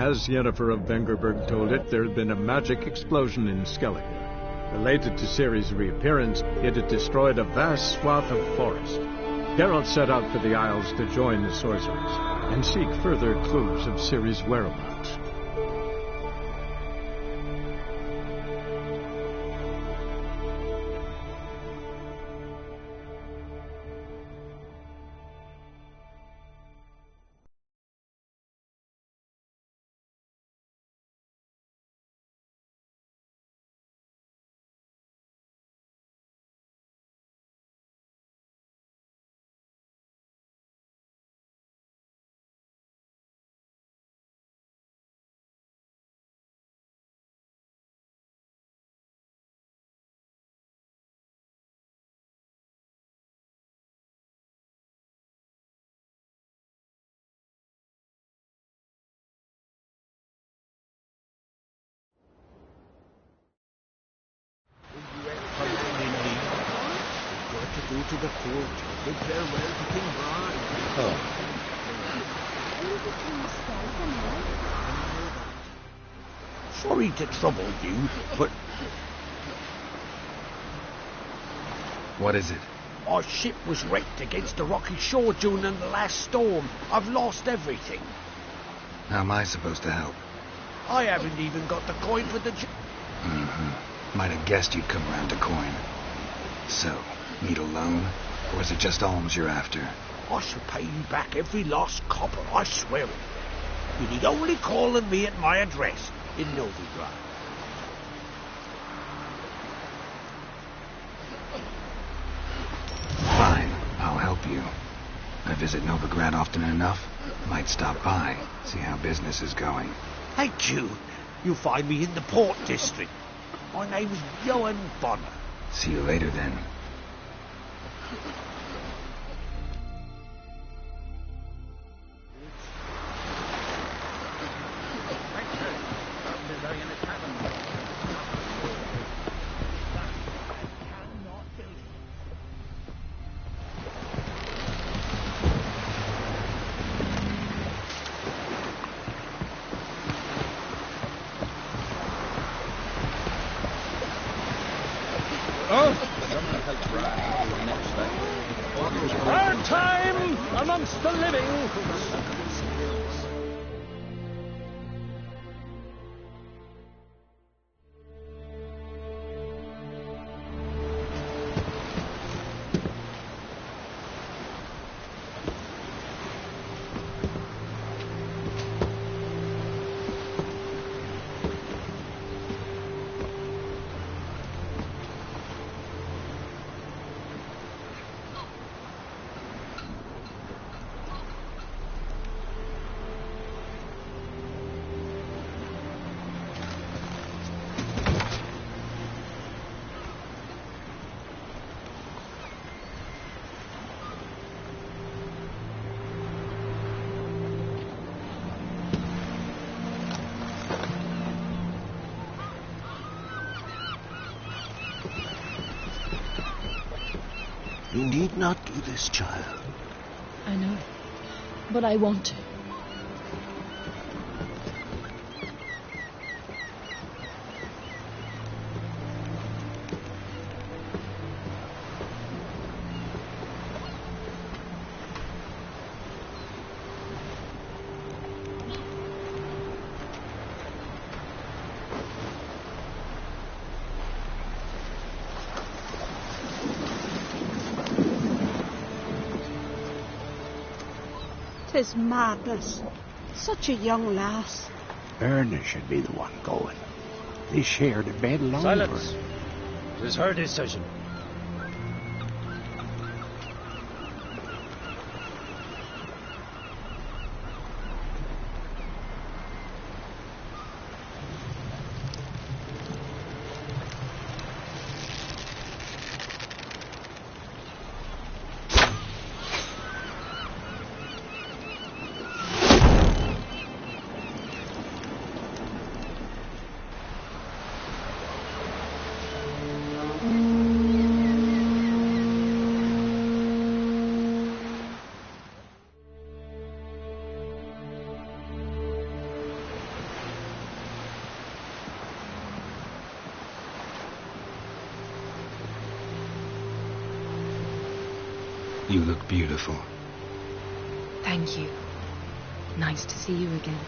As Yennefer of Vengerberg told it, there had been a magic explosion in Skellige. Related to Ciri's reappearance, it had destroyed a vast swath of forest. Geralt set out for the Isles to join the sorcerers and seek further clues of Ciri's whereabouts. Go to the court, bid farewell to King Brian. Oh. Sorry to trouble you, but... What is it? Our ship was wrecked against the rocky shore during the last storm. I've lost everything. How am I supposed to help? I haven't even got the coin for the... Might have guessed you'd come around to coin. So, need a loan? Or is it just alms you're after? I shall pay you back every last copper, I swear it. You need only call on me at my address in Novigrad. Fine, I'll help you. I visit Novigrad often enough. Might stop by, see how business is going. Thank you. You'll find me in the Port District. My name's Johan Bonner. See you later then. Our time amongst the living. You need not do this, child. I know, but I want to. Tis madness. Such a young lass. Erna should be the one going. They shared a bed longer. Silence. It is her decision. You look beautiful. Thank you. Nice to see you again.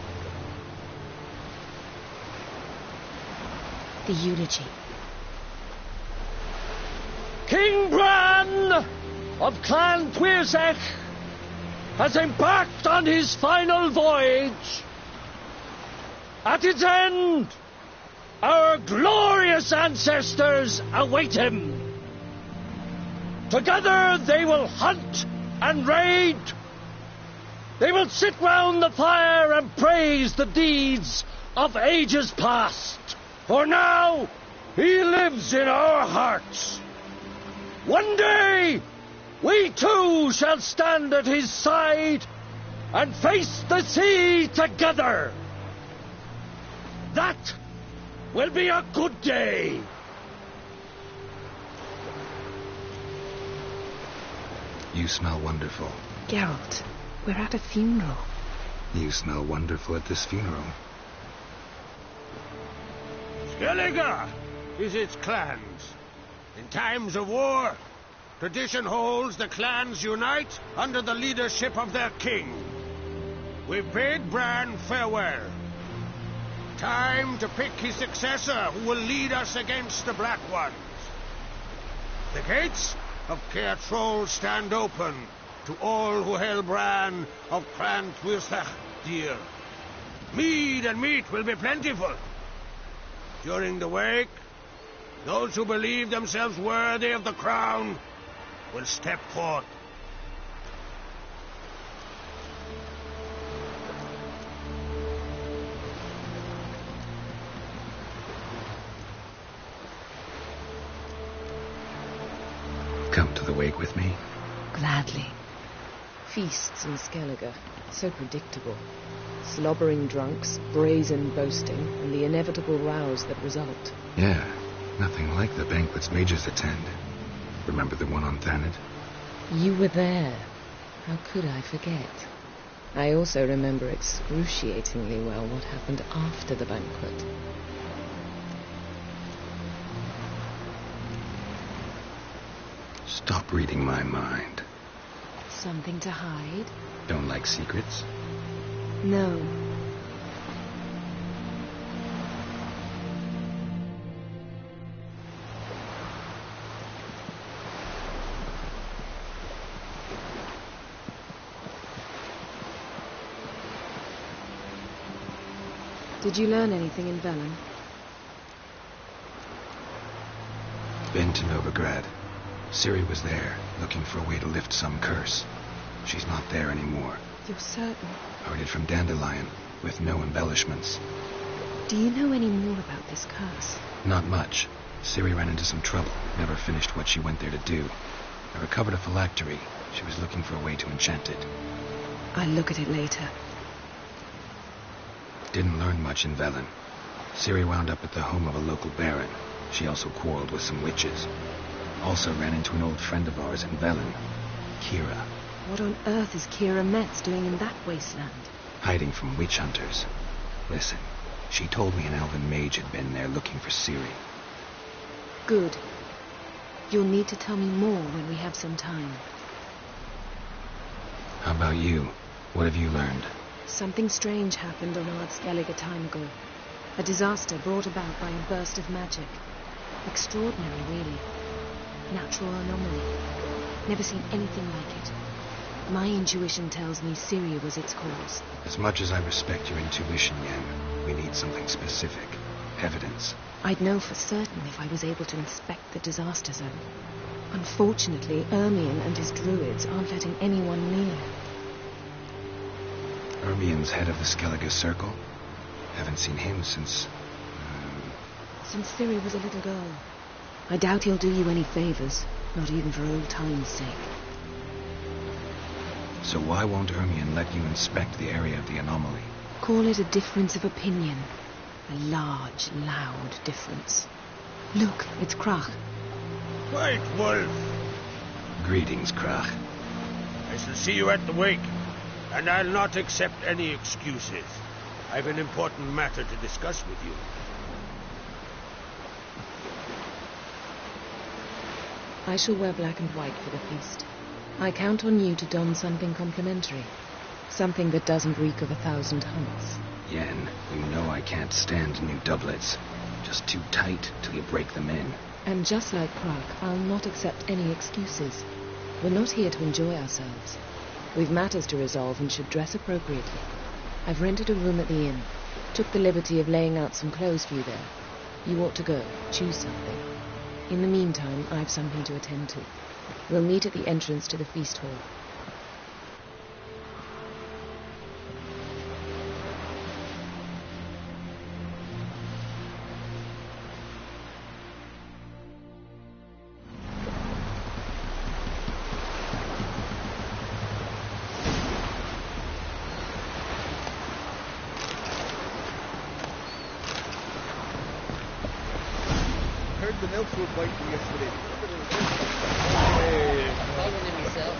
The eulogy. King Bran of Clan Tuirsech has embarked on his final voyage. At its end, our glorious ancestors await him. Together they will hunt and raid. They will sit round the fire and praise the deeds of ages past. For now, he lives in our hearts. One day, we too shall stand at his side and face the sea together. That will be a good day. You smell wonderful. Geralt, we're at a funeral. You smell wonderful at this funeral. Skellige is its clans. In times of war, tradition holds the clans unite under the leadership of their king. We bid Bran farewell. Time to pick his successor who will lead us against the Black Ones. The gates of Caer Troll stand open to all who hail Bran of Clan Tuirsech dear. Mead and meat will be plentiful. During the wake, those who believe themselves worthy of the crown will step forth. Come to the wake with me? Gladly. Feasts in Skellige, so predictable. Slobbering drunks, brazen boasting, and the inevitable rows that result. Yeah, nothing like the banquets mages attend. Remember the one on Thanedd? You were there. How could I forget? I also remember excruciatingly well what happened after the banquet. Stop reading my mind. Something to hide? Don't like secrets? No. Did you learn anything in Velen? Been to Novigrad. Ciri was there, looking for a way to lift some curse. She's not there anymore. You're certain? Heard it from Dandelion, with no embellishments. Do you know any more about this curse? Not much. Ciri ran into some trouble, never finished what she went there to do. I recovered a phylactery. She was looking for a way to enchant it. I'll look at it later. Didn't learn much in Velen. Ciri wound up at the home of a local baron. She also quarreled with some witches. Also ran into an old friend of ours in Velen, Kira. What on earth is Kira Metz doing in that wasteland? Hiding from witch hunters. Listen, she told me an elven mage had been there looking for Ciri. Good. You'll need to tell me more when we have some time. How about you? What have you learned? Something strange happened on Ard Skellige a time ago. A disaster brought about by a burst of magic. Extraordinary, really. Natural anomaly. Never seen anything like it. My intuition tells me Ciri was its cause. As much as I respect your intuition, Yen, we need something specific. Evidence. I'd know for certain if I was able to inspect the disaster zone. Unfortunately, Ermion and his druids aren't letting anyone near. Ermion's head of the Skellige Circle? Haven't seen him since... Since Ciri was a little girl. I doubt he'll do you any favors, not even for old time's sake. So why won't Ermion let you inspect the area of the anomaly? Call it a difference of opinion. A large, loud difference. Look, it's Crach. White Wolf. Greetings, Crach. I shall see you at the wake, and I'll not accept any excuses. I've an important matter to discuss with you. I shall wear black and white for the feast. I count on you to don something complimentary. Something that doesn't reek of 1,000 hunts. Yen, you know I can't stand new doublets. Just too tight till you break them in. And just like Krak, I'll not accept any excuses. We're not here to enjoy ourselves. We've matters to resolve and should dress appropriately. I've rented a room at the inn. Took the liberty of laying out some clothes for you there. You ought to go. Choose something. In the meantime, I've something to attend to. We'll meet at the entrance to the feast hall. The milk was white yesterday. Following in myself.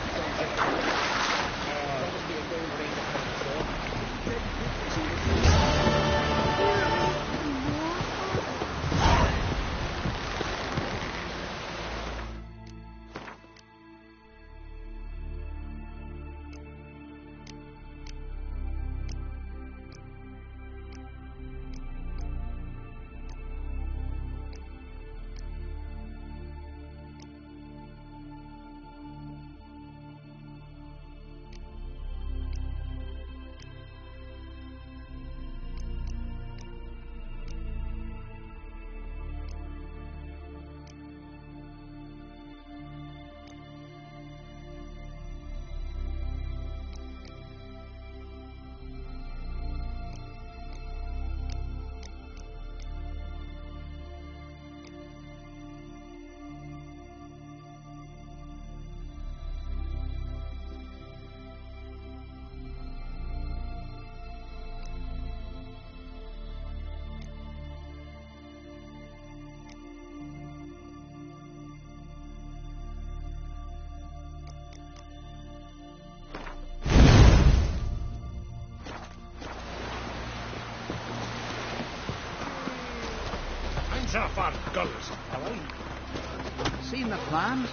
Off our gulls. Seen the plans?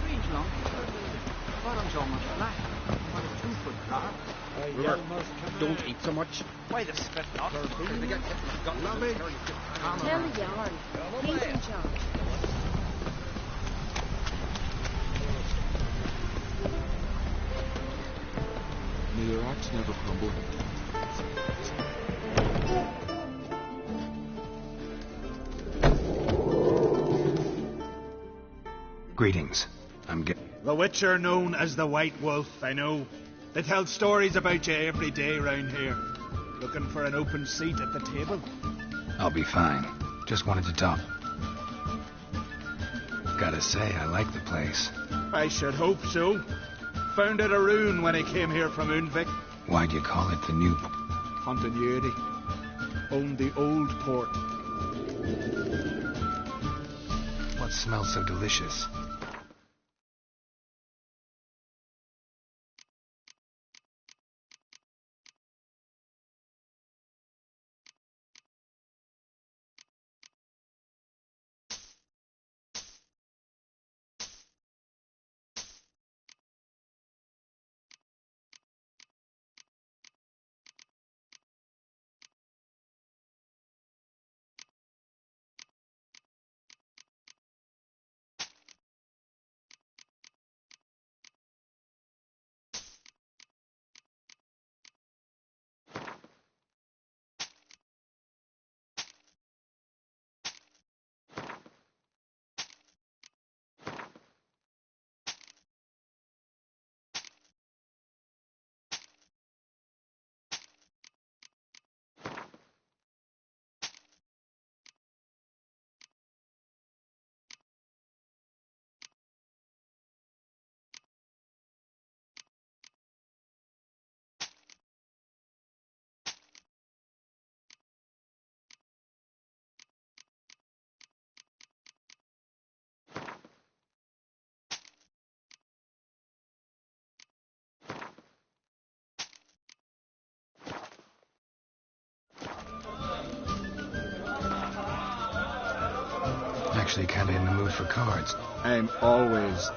Strange long. Bottom's almost flat. What a 2-foot car. Don't eat so much. Why the spit not? Tell the yarn. He's in charge. May your axe never crumble. Greetings. I'm The Witcher known as the White Wolf, I know. They tell stories about you every day round here. Looking for an open seat at the table? I'll be fine. Just wanted to talk. Gotta say, I like the place. I should hope so. Found it a rune when I came here from Undvik. Why'd you call it the New... Continuity. Owned the old port. What smells so delicious? Actually kinda in the mood for cards. I'm always...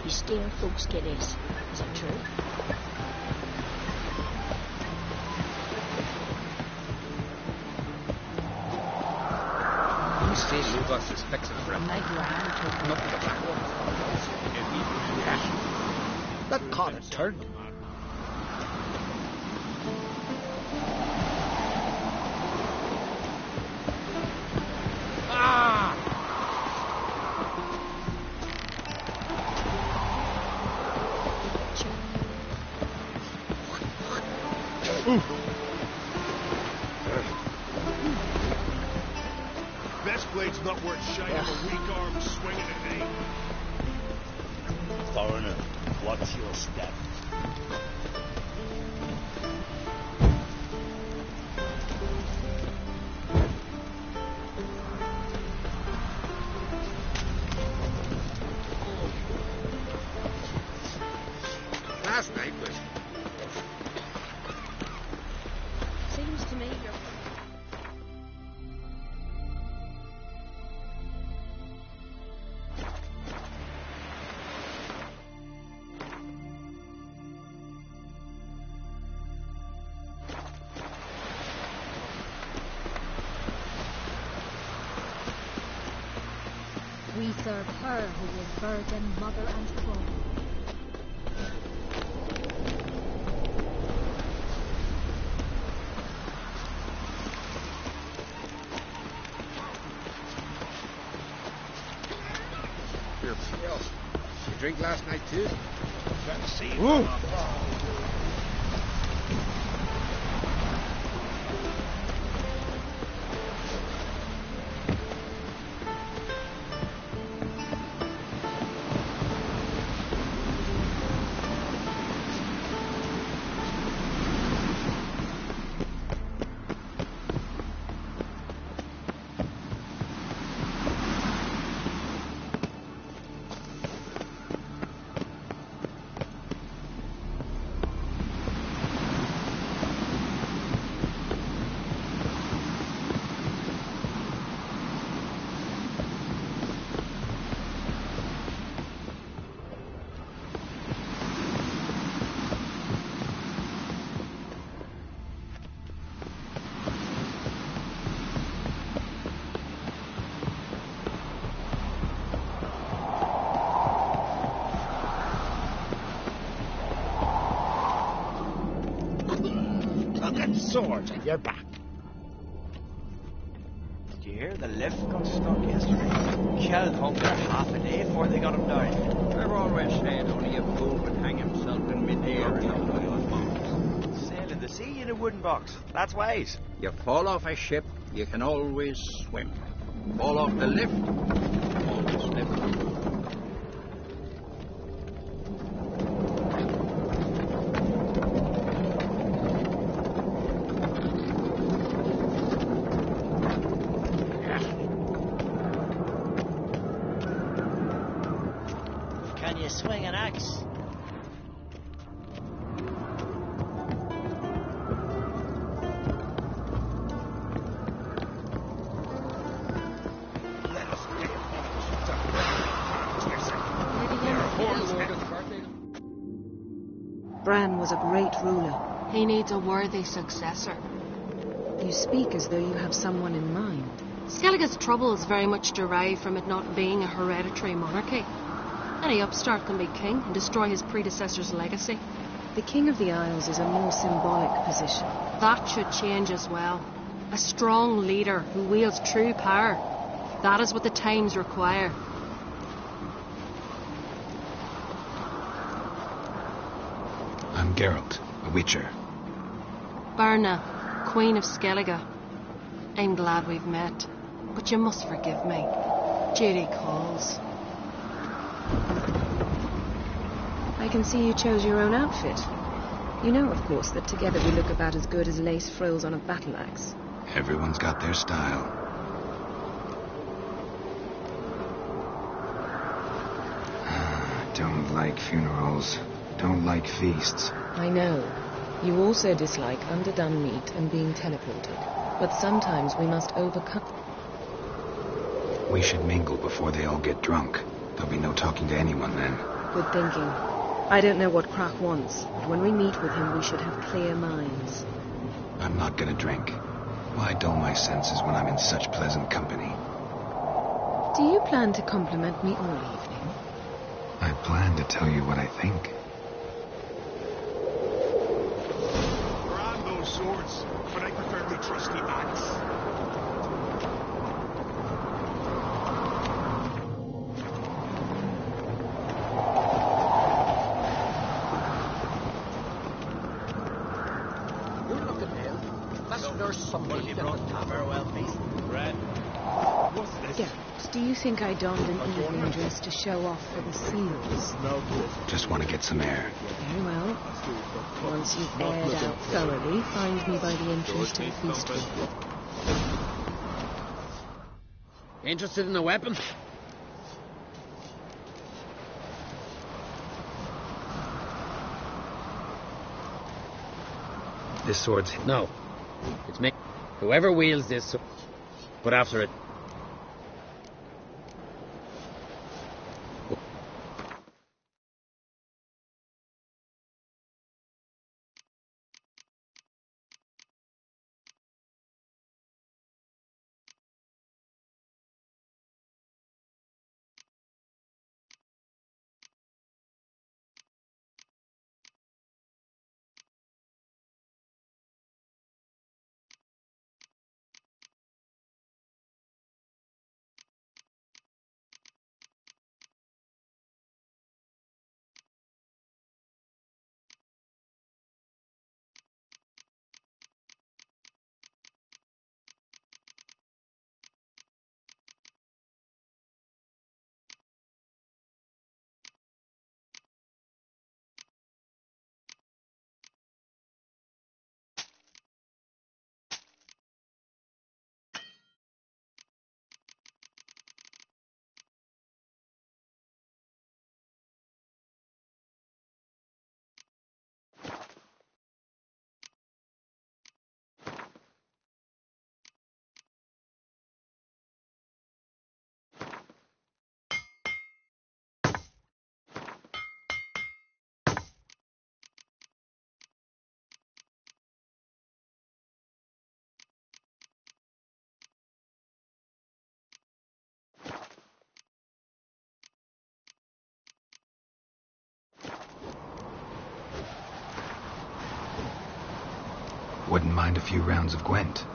You scare folks, kiddies. Is it true? Who says you got suspected for a My grand told me. Not the black one. That caught a turn. Best blade's not worth shining a weak arm swinging at me. Foreigner, watch your step. Last night was... Seems to me you're... We serve her who is virgin, mother and throne. Here, Phil. You drink last night, too? Trying to see Ooh. Swords at your back. Did you hear the lift got stuck yesterday? Killed Hunter half a day before they got him down. I've always said only a fool would hang himself in mid-air in a wooden box. Sail in the sea in a wooden box. That's wise. You fall off a ship, you can always swim. Fall off the lift, always lift. Can you swing an axe? Bran was a great ruler. He needs a worthy successor. You speak as though you have someone in mind. Skellige's trouble is very much derived from it not being a hereditary monarchy. Any upstart can be king and destroy his predecessor's legacy. The King of the Isles is a more symbolic position. That should change as well. A strong leader who wields true power. That is what the times require. I'm Geralt, a witcher. Berna, Queen of Skellige. I'm glad we've met, but you must forgive me. Duty calls. I can see you chose your own outfit. You know, of course, that together we look about as good as lace frills on a battle axe. Everyone's got their style. Don't like funerals. Don't like feasts. I know. You also dislike underdone meat and being teleported. But sometimes we must overcome... We should mingle before they all get drunk. There'll be no talking to anyone then. Good thinking. I don't know what Crach wants, but when we meet with him we should have clear minds. I'm not gonna drink. Why dull my senses when I'm in such pleasant company? Do you plan to compliment me all evening? I plan to tell you what I think. Brand those swords, but I prefer my trusty axe. You're looking ill. Let's nurse somebody at the Taberwell feast. Red. What's this? Geralt, do you think I donned an evening dress to show off for the seals? Just want to get some air. Very well. Once you've aired out thoroughly, find me by the entrance to the feast hall. Interested in a weapon? This sword's... No. It's me. Whoever wields this sword, put after it. Wouldn't mind a few rounds of Gwent.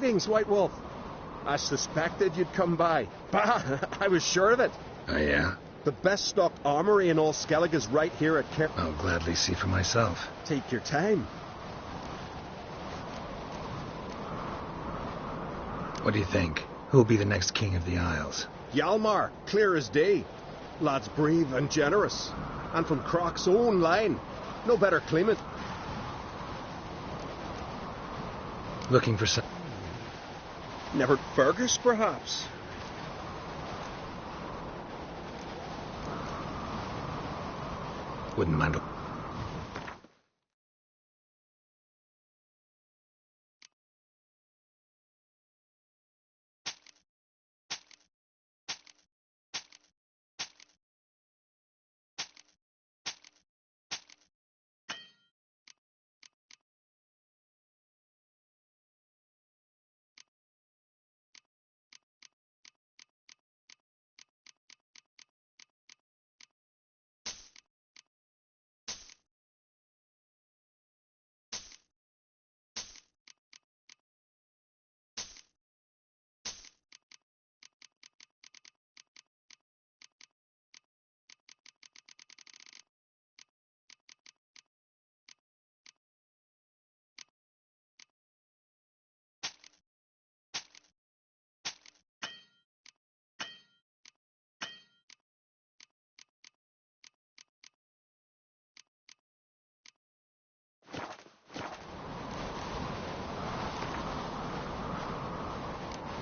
Greetings, White Wolf. I suspected you'd come by. Bah, I was sure of it. Oh, yeah? The best stocked armory in all Skellige is right here at Ker... I'll gladly see for myself. Take your time. What do you think? Who'll be the next king of the Isles? Hjalmar, clear as day. Lad's brave and generous. And from Croc's own line. No better claimant. Looking for some... Never Fergus, perhaps? Wouldn't mind...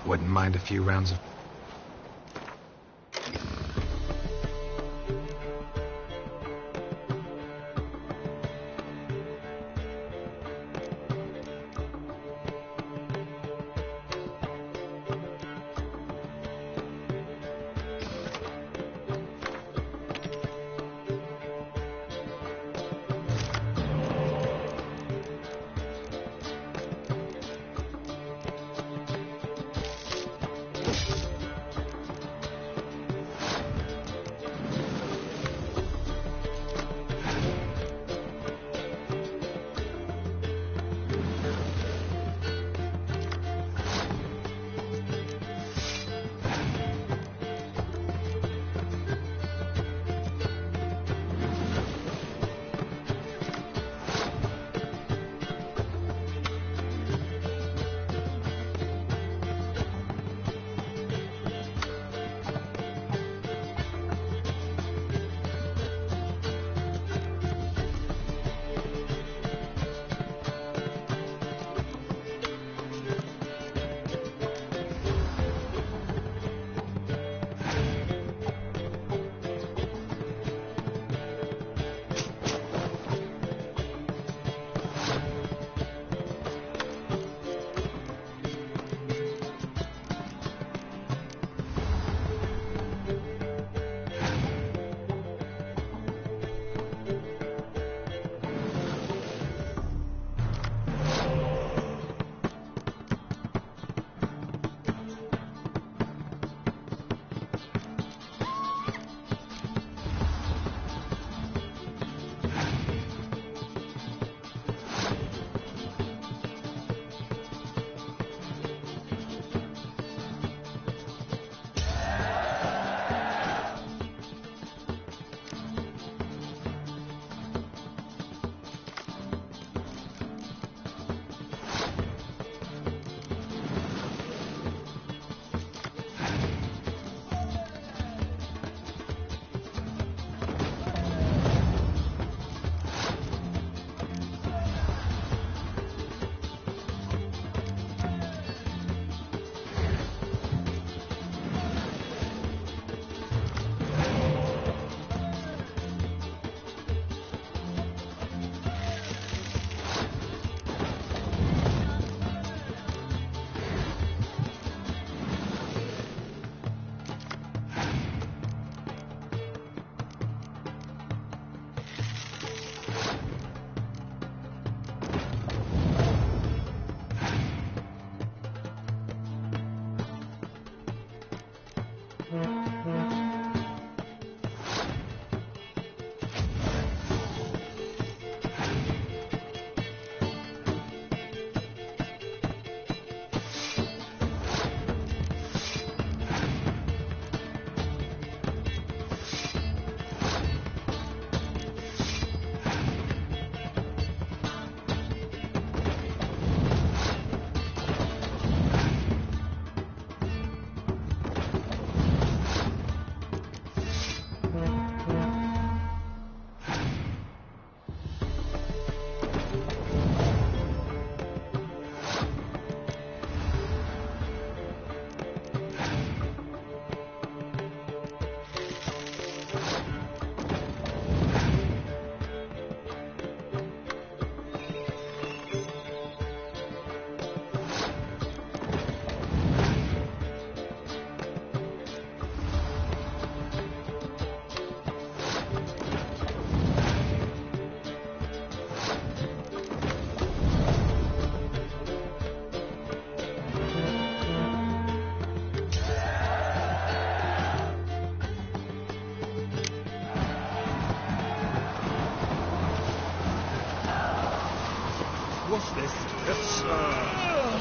Wouldn't mind a few rounds of...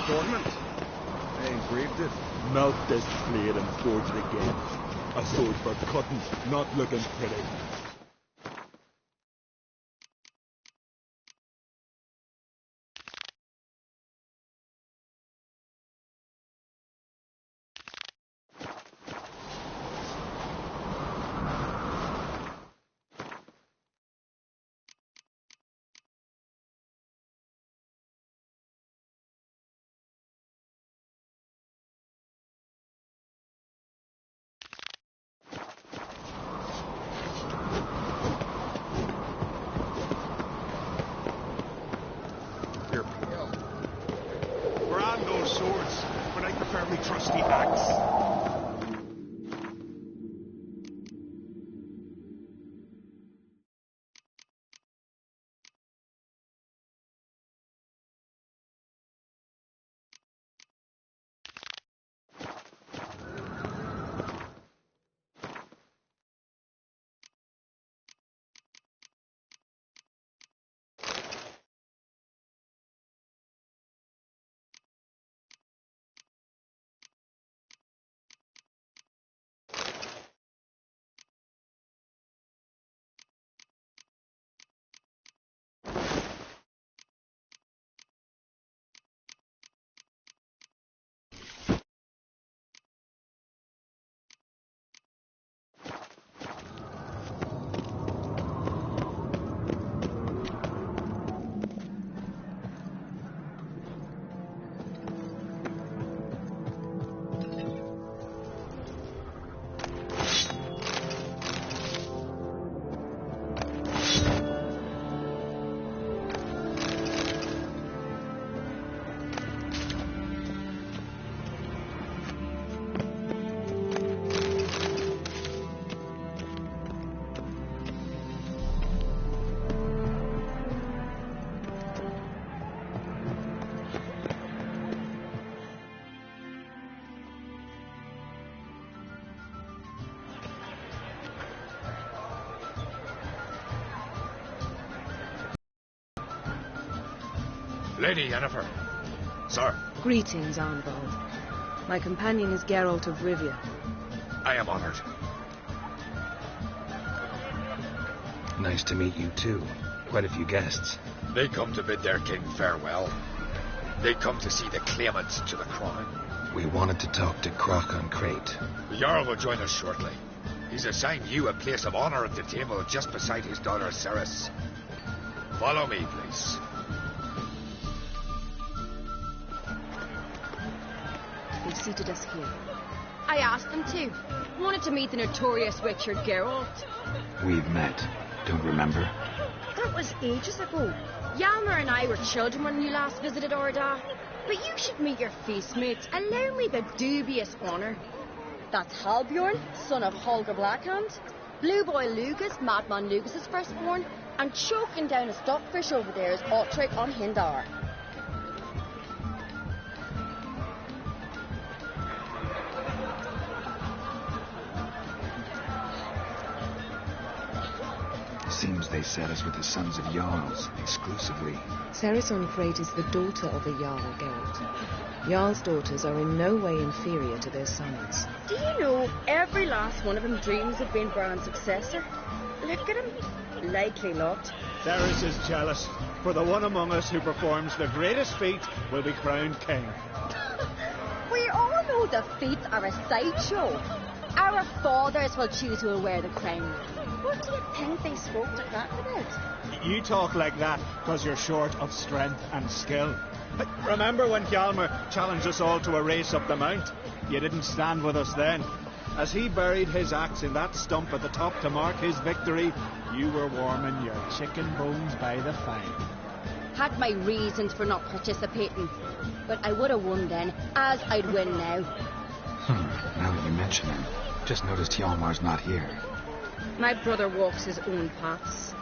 adornment. I engraved it. Melt this blade and forge it again. A sword for cutting, not looking pretty. Brand those swords, but I prefer my trusty axe. Lady Yennefer. Sir. Greetings, Arnvald. My companion is Geralt of Rivia. I am honored. Nice to meet you, too. Quite a few guests. They come to bid their king farewell. They come to see the claimants to the crown. We wanted to talk to Croc on Crate. The Jarl will join us shortly. He's assigned you a place of honor at the table just beside his daughter Cerys. Follow me, please. They've seated us here. I asked them to. Wanted to meet the notorious Witcher Geralt. We've met. Don't remember? That was ages ago. Hjalmar and I were children when you last visited Orda. But you should meet your feast mates. Allow me the dubious honour. That's Halbjorn, son of Holger Blackhand. Blue Boy Lugas, Madman Lugas' firstborn. And choking down a stockfish over there is Otric on Hindar. Seems they set us with the sons of Jarls, exclusively. Cerys on Crate is the daughter of a Jarl, Geralt. Jarl's daughters are in no way inferior to their sons. Do you know every last one of them dreams of being Bran's successor? Look at him. Likely lot. Cerys is jealous, for the one among us who performs the greatest feat will be crowned king. We all know the feats are a sideshow. Our fathers will choose who will wear the crown. What do you think they spoke to Crack about? You talk like that because you're short of strength and skill. But remember when Hjalmar challenged us all to a race up the mount? You didn't stand with us then. As he buried his axe in that stump at the top to mark his victory, you were warming your chicken bones by the fire. Had my reasons for not participating, but I would have won then, as I'd win now. Now that you mention him, just noticed Hjalmar's not here. My brother walks his own paths.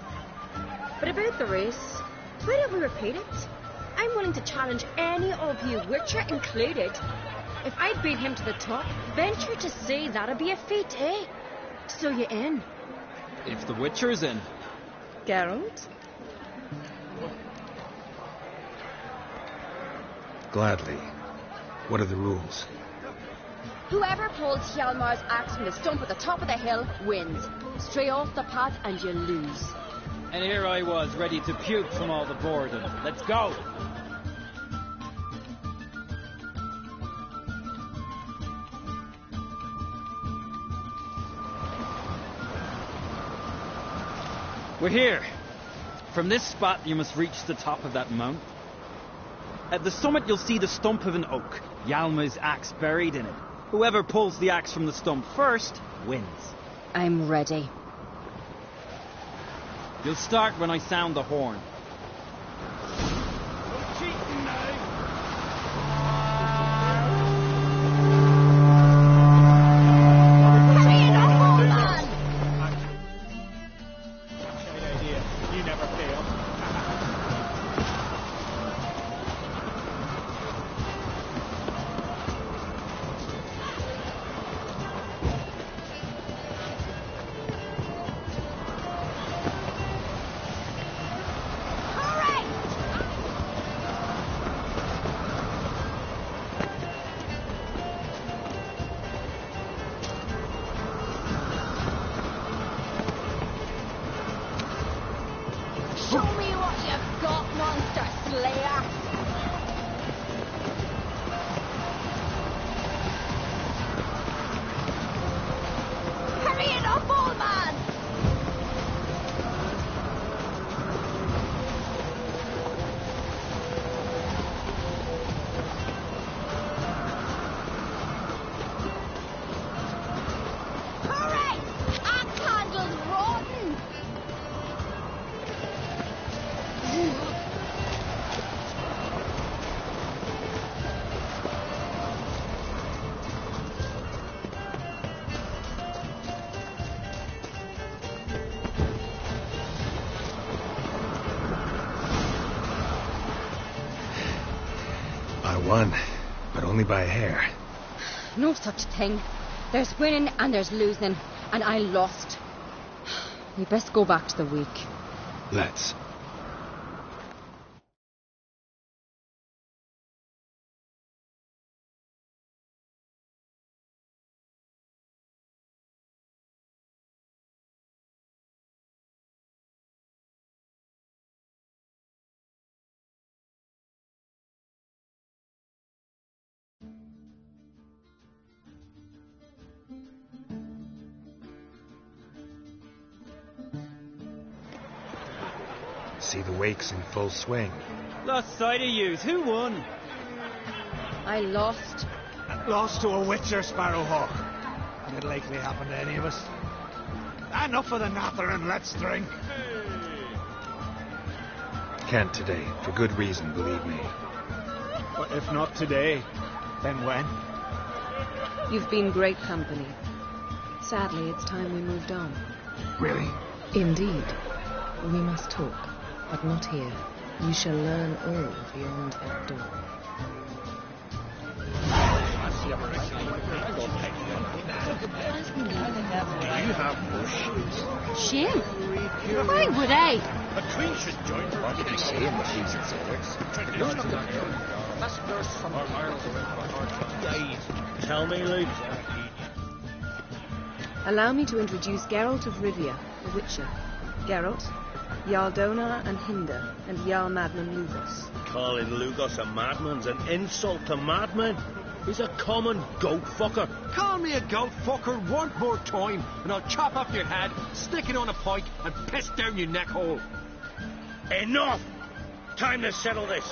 But about the race, why don't we repeat it? I'm willing to challenge any of you, Witcher included. If I beat him to the top, venture to say that'd be a feat, eh? So you in? If the Witcher's in. Geralt? Gladly. What are the rules? Whoever pulls Hjalmar's axe from the stump at the top of the hill wins. Stray off the path and you lose. And here I was, ready to puke from all the boredom. Let's go! We're here. From this spot, you must reach the top of that mount. At the summit, you'll see the stump of an oak, Hjalmar's axe buried in it. Whoever pulls the axe from the stump first wins. I'm ready. You'll start when I sound the horn. Show me what you've got, monster slayer! Hurry it up, old man! Hurry! Axe handle's rotten! I won, but only by a hair. No such thing. There's winning and there's losing, and I lost. We best go back to the week. Let's. See the wakes in full swing. Lost sight of yous. Who won? I lost. Lost to a witcher, Sparrowhawk. It'll likely happen to any of us. Enough of the natter and let's drink. Can't today, for good reason, believe me. But if not today, then when? You've been great company. Sadly, it's time we moved on. Really? Indeed. We must talk, but not here. You shall learn all beyond that door. You have no shoes. Shame? Why would I? A queen should join her. What did you say in the shoes and sailors? Tell me, Luke. Allow me to introduce Geralt of Rivia, the Witcher. Geralt, Jarl Donar and Hinder, and Jarl Madman Lugos. Calling Lugos a madman's an insult to madmen. He's a common goat fucker. Call me a goat fucker one more time, and I'll chop off your head, stick it on a pike, and piss down your neck hole. Enough! Time to settle this.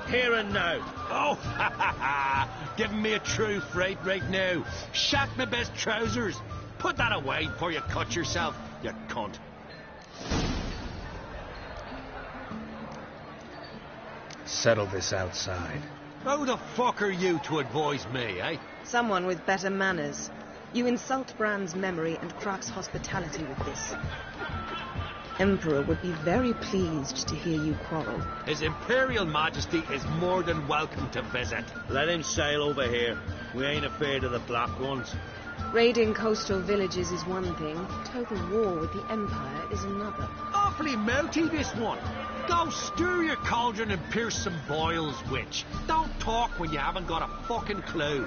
Here and now. Oh, ha ha ha! Giving me a true fright right now. Shat my best trousers. Put that away before you cut yourself, you cunt. Settle this outside. Who the fuck are you to advise me, eh? Someone with better manners. You insult Bran's memory and Krak's hospitality with this. Emperor would be very pleased to hear you quarrel. His Imperial Majesty is more than welcome to visit. Let him sail over here. We ain't afraid of the black ones. Raiding coastal villages is one thing. Total war with the Empire is another. Awfully melty, this one. Go stir your cauldron and pierce some boils, witch. Don't talk when you haven't got a fucking clue.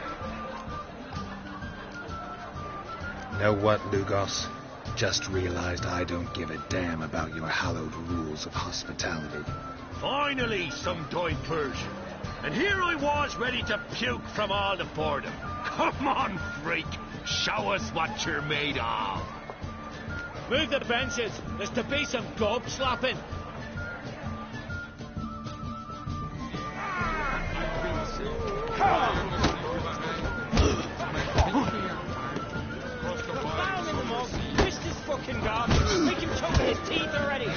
Know what, Lugos? Just realized I don't give a damn about your hallowed rules of hospitality. Finally, some diapers. And here I was ready to puke from all the boredom. Come on, freak. Show us what you're made of. Move the benches. There's to be some gob slapping. Twist his fucking guard. Make him choke his teeth already.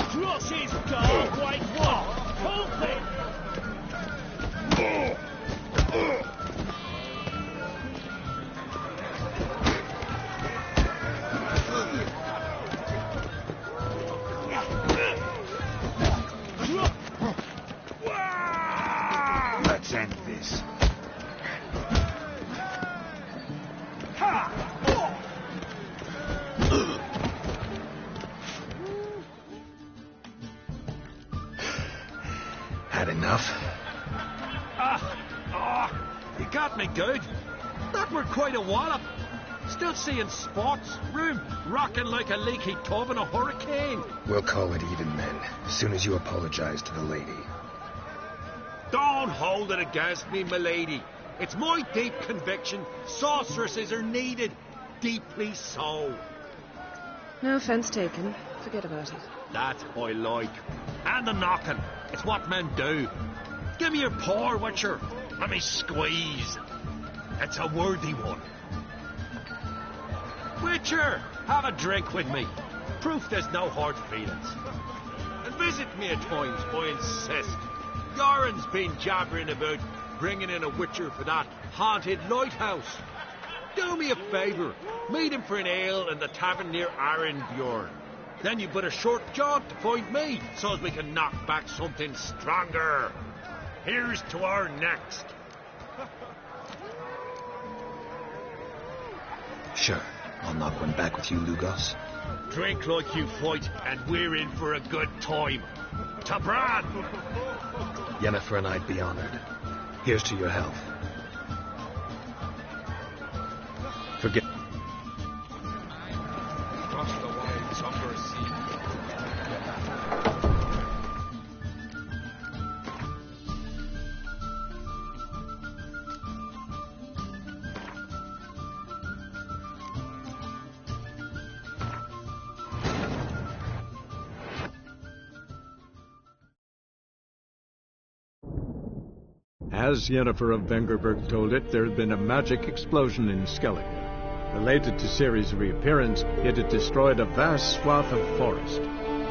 Cross his guard, white wall. Hold it. Let's end this. Had enough? You got me good. That were quite a wallop. Still seeing spots, room rocking like a leaky tub in a hurricane. We'll call it even then, as soon as you apologize to the lady. Don't hold it against me, milady. It's my deep conviction sorceresses are needed. Deeply so. No offense taken. Forget about it. That I like. And the knocking. It's what men do. Give me your paw, Witcher. Let me squeeze. It's a worthy one. Witcher, have a drink with me. Proof there's no hard feelings. And visit me at times, I insist. Goran's been jabbering about bringing in a Witcher for that haunted lighthouse. Do me a favour. Meet him for an ale in the tavern near Arenbjorn. Then you've but a short jaunt to find me, so as we can knock back something stronger. Here's to our next. Sure, I'll knock one back with you, Lugos. Drink like you fight, and we're in for a good time. To Bran! Yennefer and I'd be honored. Here's to your health. Forget. Across the wide somber sea. As Yennefer of Vengerberg told it, there had been a magic explosion in Skellige. Related to Ciri's reappearance, it had destroyed a vast swath of forest.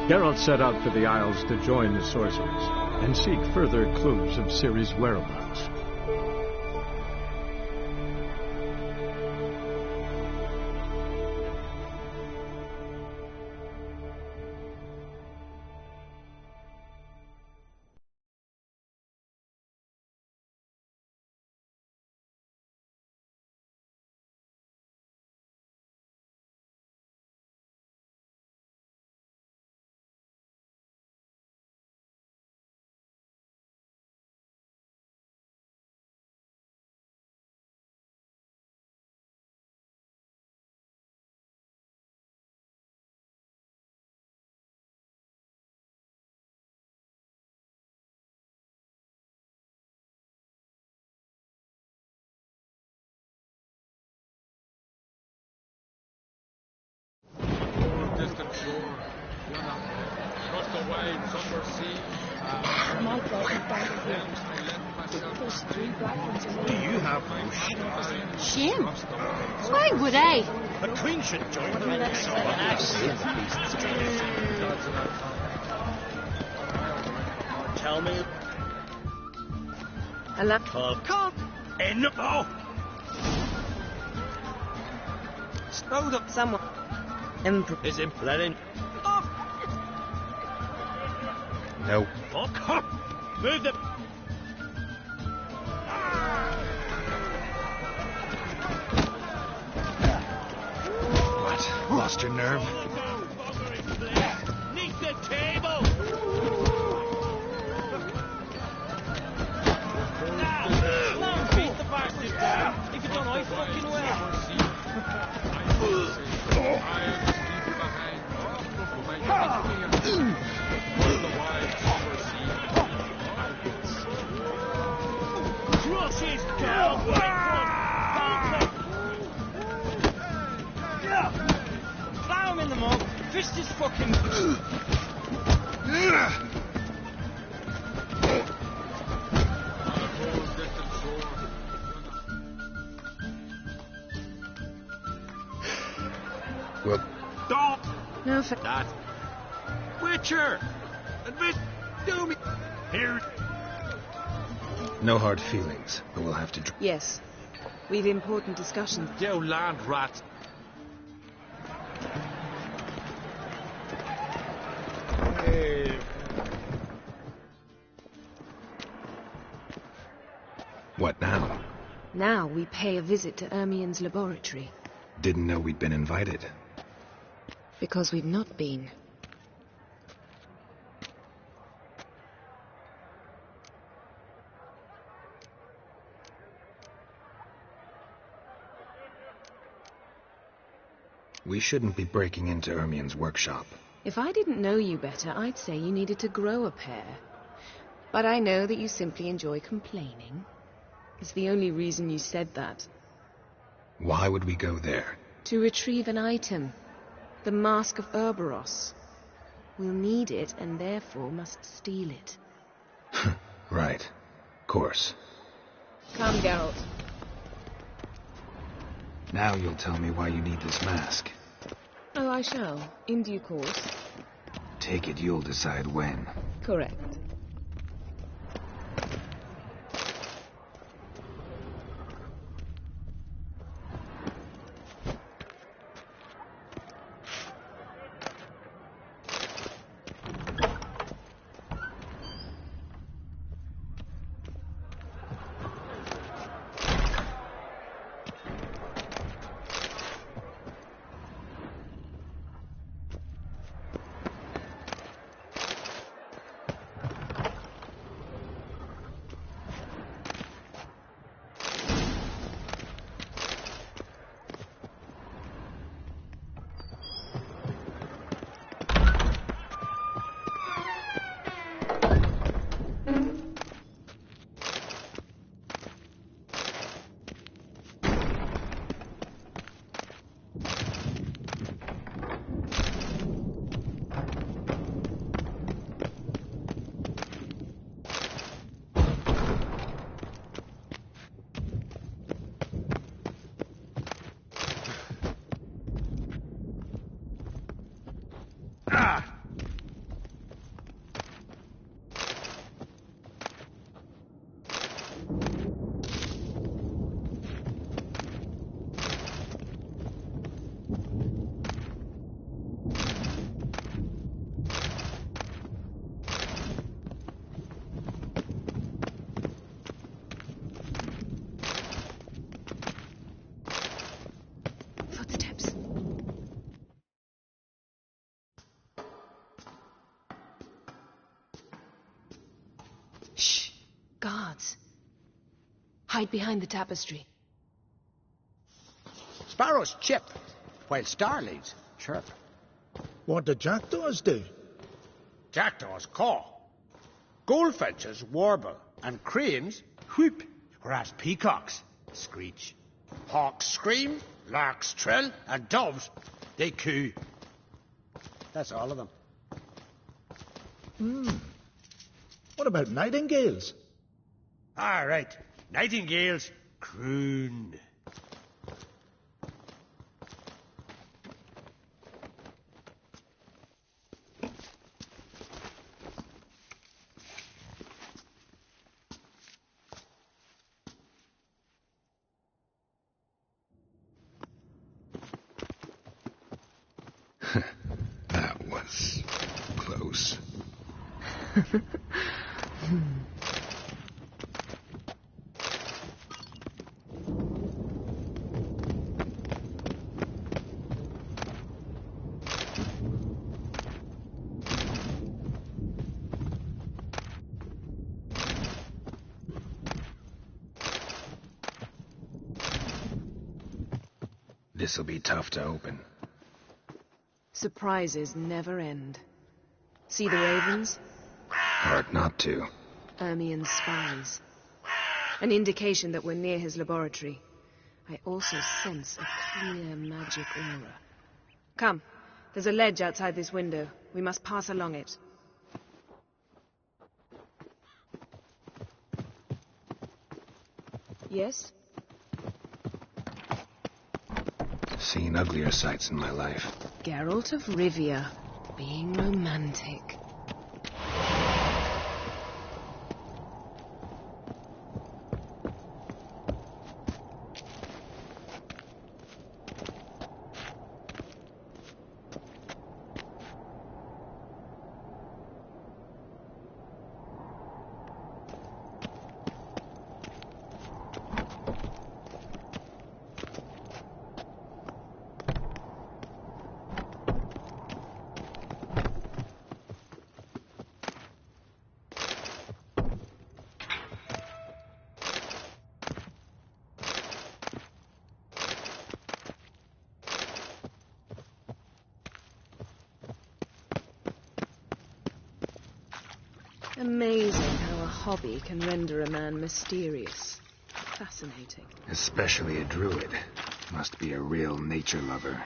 Geralt set out for the Isles to join the sorcerers and seek further clues of Ciri's whereabouts. Distant shore, across the wide somber sea. My God, we found it here. There's 3 black ones in Do you have Shame. Why would I? A queen should join her. Tell me. A Come. In. Oh. Hold up, someone. Is him. Let in. No. Fuck up. Move the. lost your nerve? Neath the table! Now, beat the bastard down. If you don't, I fucking will. Crush his cow, Plow him in the mug. Fist his fucking... Well, don't! No, for... That. Witcher! Admit... Do me... Here... No hard feelings, but we'll have to... Yes. We've important discussions. You land rat. What now? Now we pay a visit to Ermien's laboratory. Didn't know we'd been invited. Because we've not been. We shouldn't be breaking into Ermien's workshop. If I didn't know you better, I'd say you needed to grow a pair. But I know that you simply enjoy complaining. It's the only reason you said that. Why would we go there? To retrieve an item. The Mask of Urboros. We'll need it, and therefore must steal it. Right. Course. Come, Geralt. Now you'll tell me why you need this mask. Oh, I shall. In due course. Take it you'll decide when. Correct. Guards. Hide behind the tapestry. Sparrows chip, while starlings chirp. What do jackdaws do? Jackdaws caw. Goldfinches warble, and cranes whoop, whereas peacocks screech. Hawks scream, larks trill, and doves, they coo. That's all of them. What about nightingales? All right. Nightingales croon. That was close. This'll be tough to open. Surprises never end. See the ravens? Hard not to. Ermien's spies. An indication that we're near his laboratory. I also sense a clear magic aura. Come, there's a ledge outside this window. We must pass along it. Yes? Seen uglier sights in my life. Geralt of Rivia, being romantic. Amazing how a hobby can render a man mysterious. Fascinating. Especially a druid. Must be a real nature lover.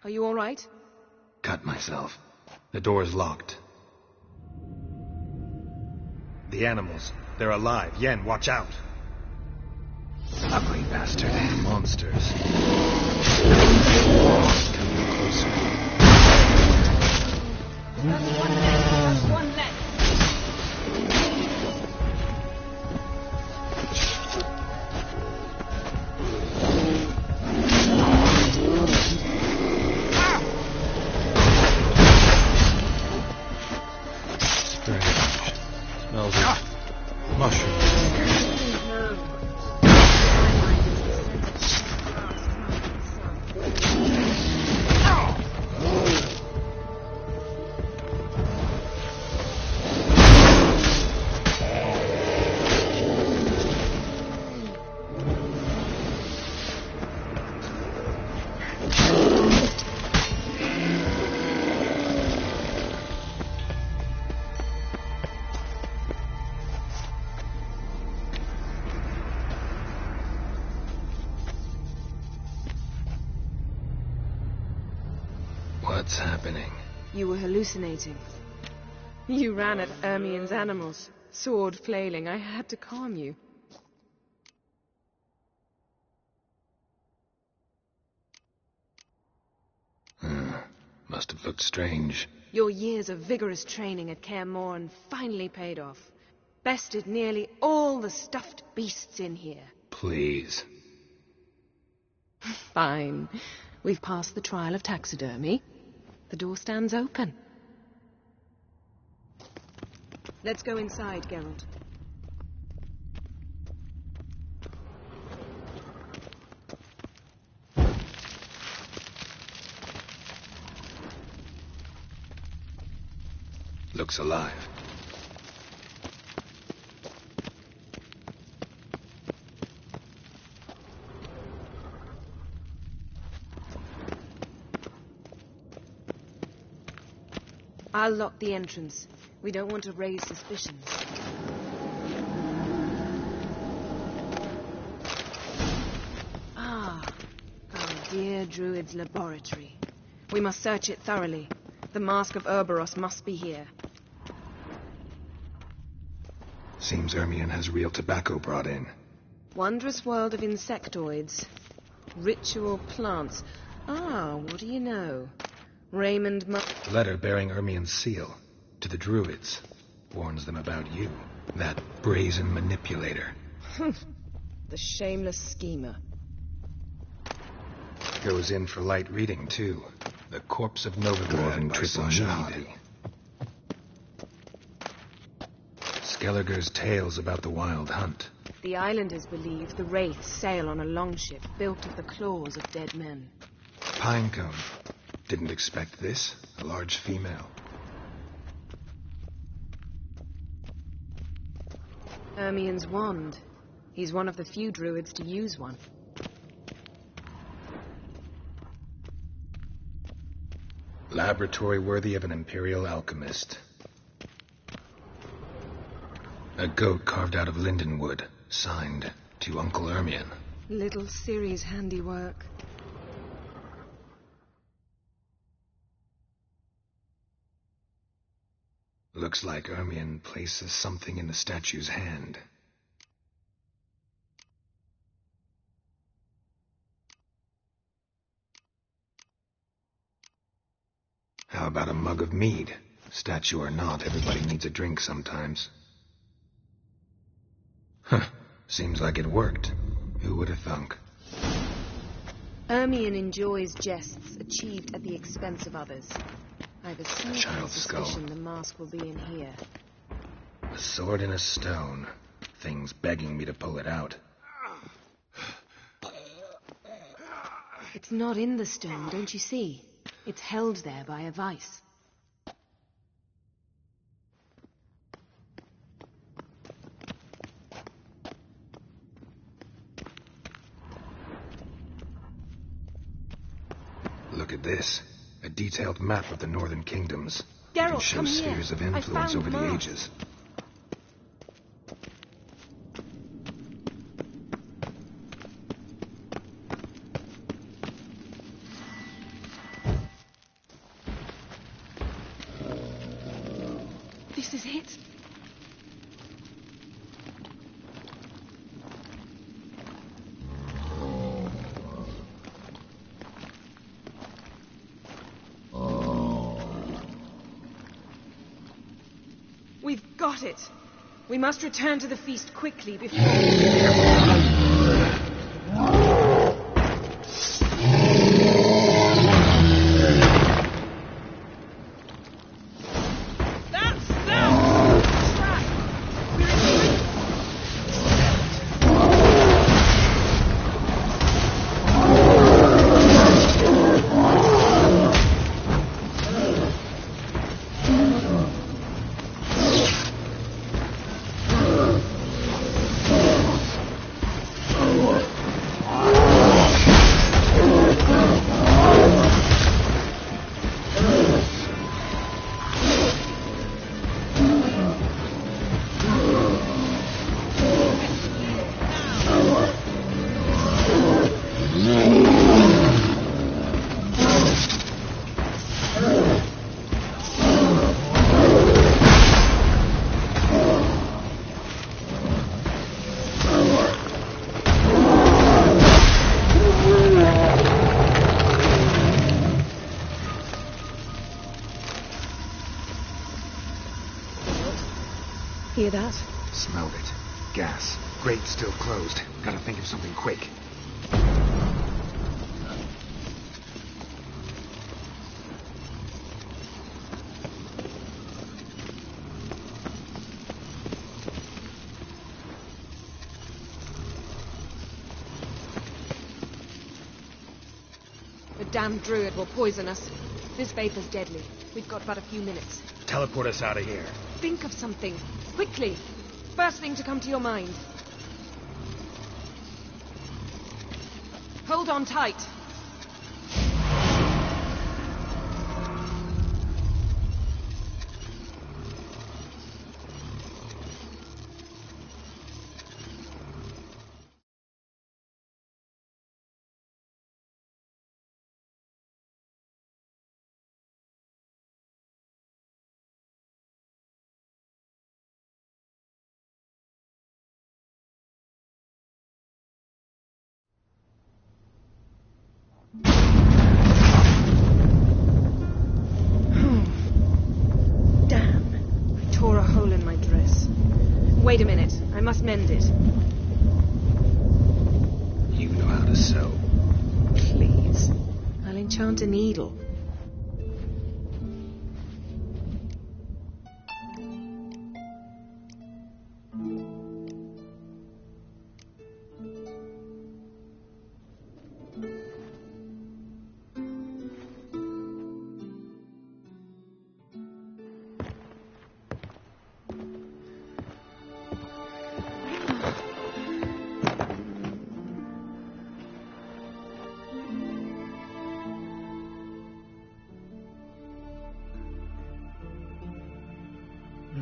Are you all right? Cut myself. The door's locked. The animals. They're alive. Yen, watch out. Ugly bastard. Monsters. Coming closer. That's one left. That's one left. Smells like mushroom. What's happening? You were hallucinating. You ran at Ermien's animals, sword flailing. I had to calm you. Must have looked strange. Your years of vigorous training at Kaer Morhen finally paid off. Bested nearly all the stuffed beasts in here. Please. Fine. We've passed the trial of taxidermy. The door stands open. Let's go inside, Geralt. Looks alive. I'll lock the entrance. We don't want to raise suspicions. Ah, our dear druid's laboratory. We must search it thoroughly. The Mask of Urboros must be here. Seems Ermien has real tobacco brought in. Wondrous world of insectoids. Ritual plants. Ah, what do you know? Raymond Letter bearing Ermien's seal. To the druids. Warns them about you. That brazen manipulator. The shameless schemer. Goes in for light reading, too. The Corpse of Novigrad by Triple Shahadi. Skellige's tales about the Wild Hunt. The islanders believe the wraiths sail on a longship built of the claws of dead men. Pinecone. Didn't expect this. A large female. Ermien's wand. He's one of the few druids to use one. Laboratory worthy of an imperial alchemist. A goat carved out of lindenwood, signed to Uncle Ermien. Little Ciri's handiwork. Looks like Ermien places something in the statue's hand. How about a mug of mead? Statue or not, everybody needs a drink sometimes. Huh. Seems like it worked. Who would have thunk? Ermien enjoys jests achieved at the expense of others. I've a sneaking suspicion the mask will be in here. A sword in a stone. Thing's begging me to pull it out. It's not in the stone, don't you see? It's held there by a vice. Look at this. A detailed map of the northern kingdoms. Geralt, It shows come here. spheres of I influence found over the maps. ages. This is it. We've got it. We must return to the feast quickly before... Hear that? Smelled it. Gas. Grate still closed. Gotta think of something quick. The damned druid will poison us. This vapor's deadly. We've got but a few minutes. Teleport us out of here. Think of something. Quickly. First thing to come to your mind. Hold on tight. Tore a hole in my dress. Wait a minute. I must mend it. You know how to sew. Please. I'll enchant a needle.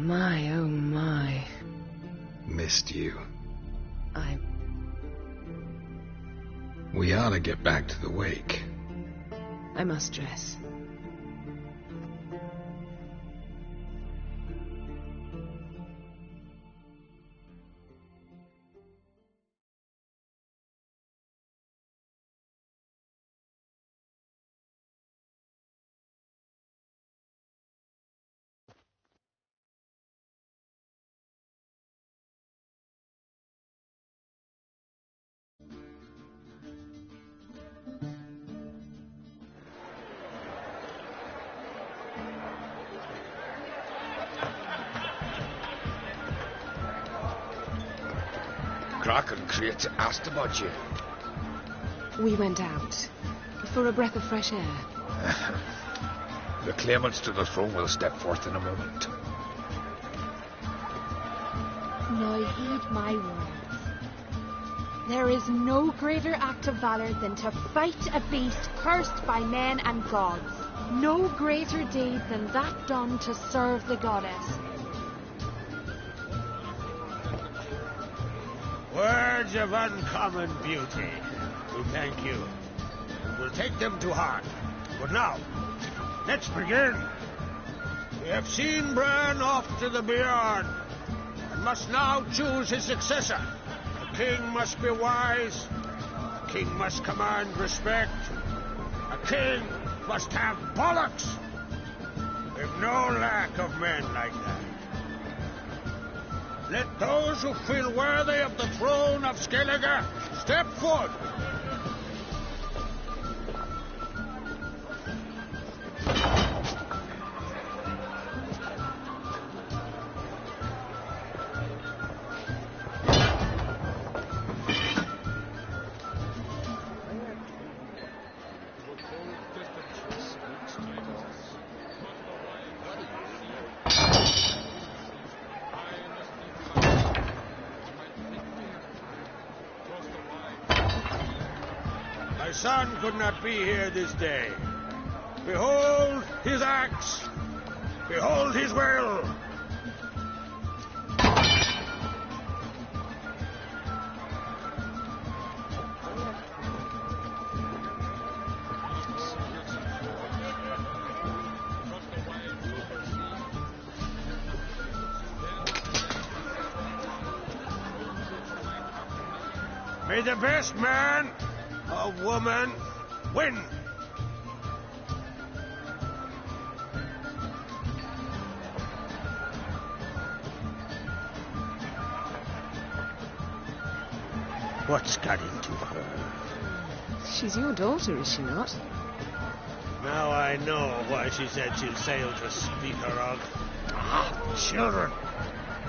My, oh my. Missed you. I... We ought to get back to the wake. I must dress. Croc and Crate asked about you. We went out for a breath of fresh air. The claimants to the throne will step forth in a moment. Now heed my words. There is no greater act of valor than to fight a beast cursed by men and gods. No greater deed than that done to serve the goddess. Words of uncommon beauty. We thank you. We'll take them to heart. But now, let's begin. We have seen Bran off to the Beyond, and must now choose his successor. A king must be wise. A king must command respect. A king must have bollocks. We've no lack of men like that. Let those who feel worthy of the throne of Skellige step forward. My son could not be here this day. Behold his axe. Behold his will. May the best man or woman win. What's got into her? She's your daughter, is she not? Now I know why she said she'll sail to speak her of. Ah, children.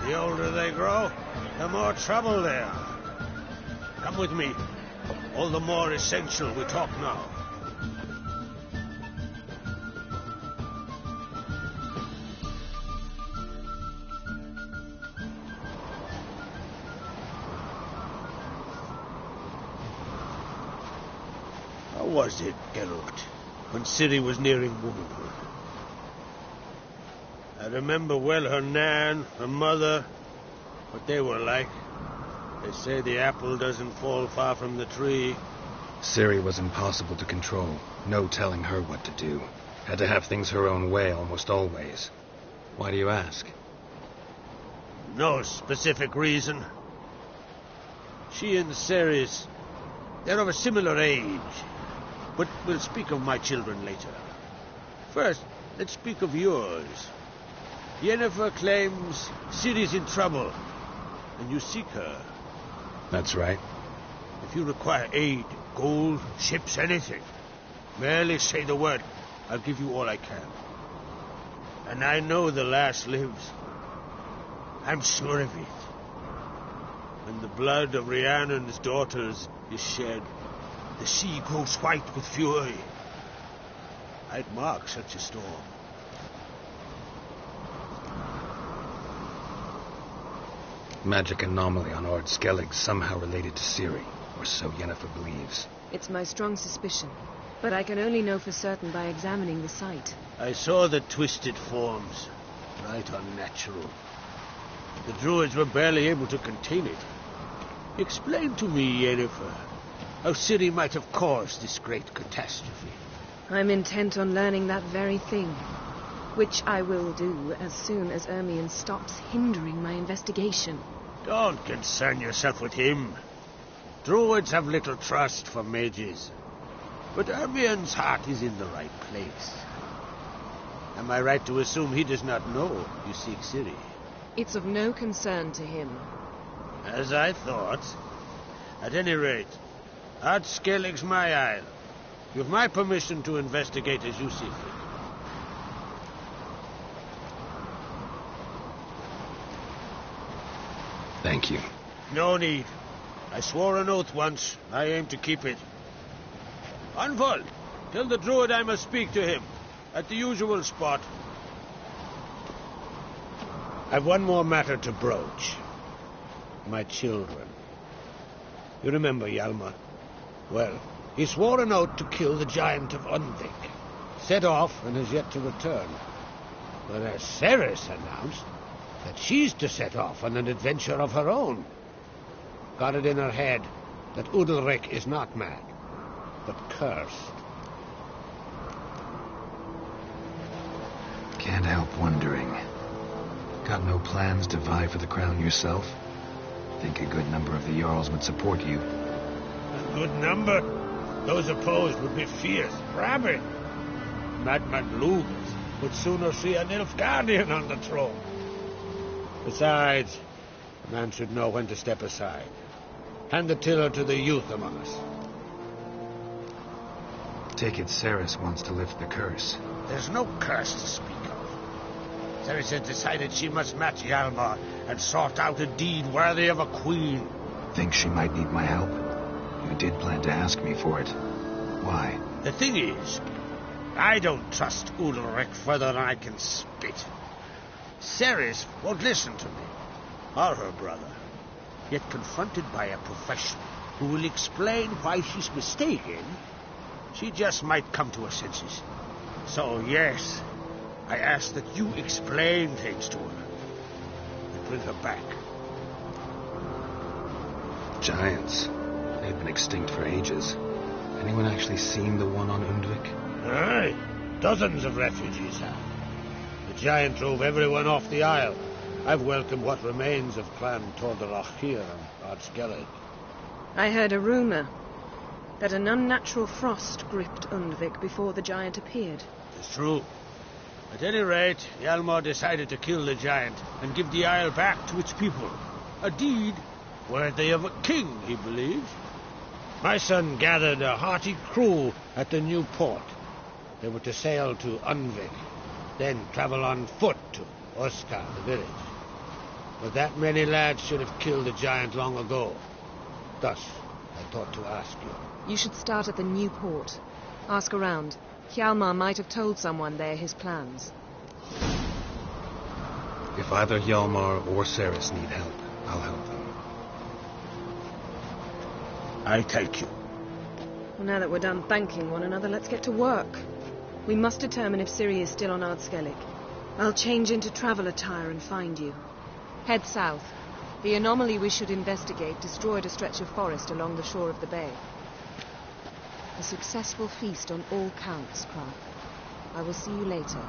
The older they grow, the more trouble they are. Come with me. All the more essential we talk now. How was it, Geralt, when Ciri was nearing womanhood? I remember well her nan, her mother, what they were like. They say the apple doesn't fall far from the tree. Ciri was impossible to control. No telling her what to do. Had to have things her own way almost always. Why do you ask? No specific reason. She and Ceres, they're of a similar age. But we'll speak of my children later. First, let's speak of yours. Yennefer claims Ciri's in trouble, and you seek her. That's right. If you require aid, gold, ships, anything, merely say the word. I'll give you all I can. And I know the lass lives. I'm sure of it. When the blood of Rhiannon's daughters is shed, the sea grows white with fury. I'd mark such a storm. Magic anomaly on Ord Skellig somehow related to Ciri, or so Yennefer believes. It's my strong suspicion, but I can only know for certain by examining the site. I saw the twisted forms. right unnatural. The druids were barely able to contain it. Explain to me, Yennefer, how Ciri might have caused this great catastrophe. I'm intent on learning that very thing, which I will do as soon as Ermion stops hindering my investigation. Don't concern yourself with him. Druids have little trust for mages. But Ermion's heart is in the right place. Am I right to assume he does not know you seek Ciri? It's of no concern to him. As I thought. At any rate, Ard Skellig's my isle. You've my permission to investigate as you see fit. Thank you. No need. I swore an oath once. I aim to keep it. Anvald, tell the druid I must speak to him. At the usual spot. I've one more matter to broach. My children. You remember Hjalmar? Well, he swore an oath to kill the giant of Undvik. Set off and has yet to return. Whereas Ceres announced that she's to set off on an adventure of her own. Got it in her head that Udalryk is not mad, but cursed. Can't help wondering. Got no plans to vie for the crown yourself? Think a good number of the Jarls would support you. A good number? Those opposed would be fierce, rabid. Madman Lugas would sooner see a Nilfgaardian on the throne. Besides, a man should know when to step aside. Hand the tiller to the youth among us. Take it Ceres wants to lift the curse. There's no curse to speak of. Ceres has decided she must match Hjalmar and sort out a deed worthy of a queen. Think she might need my help? You did plan to ask me for it. Why? The thing is, I don't trust Udalryk further than I can spit. Ceres won't listen to me, or her brother. Yet confronted by a professional who will explain why she's mistaken, she just might come to her senses. So, yes, I ask that you explain things to her and bring her back. Giants. They've been extinct for ages. Anyone actually seen the one on Undvik? Aye. Dozens of refugees have. The giant drove everyone off the isle. I've welcomed what remains of Clan Tordarach here on Ard Skellig. I heard a rumor that an unnatural frost gripped Undvik before the giant appeared. It's true. At any rate, Hjalmar decided to kill the giant and give the isle back to its people. A deed worthy of a king, he believes. My son gathered a hearty crew at the new port. They were to sail to Undvik, then travel on foot to Oskar, the village. But that many lads should have killed the giant long ago. Thus, I thought to ask you. You should start at the new port. Ask around. Hjalmar might have told someone there his plans. If either Hjalmar or Ceres need help, I'll help them. I thank you. Well, now that we're done thanking one another, let's get to work. We must determine if Ciri is still on Ard Skellig. I'll change into travel attire and find you. Head south. The anomaly we should investigate destroyed a stretch of forest along the shore of the bay. A successful feast on all counts, Krark. I will see you later.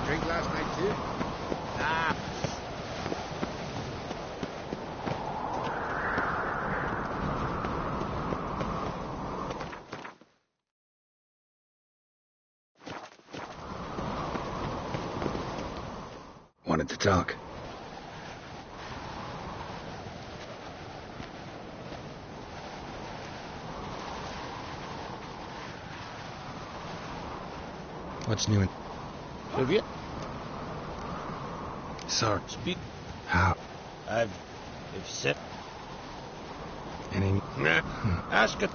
Drink last night too? Nah. Wanted to talk. What's new in... Rivia? Sir. Speak. How? I've said... Any... Nah. Ask it.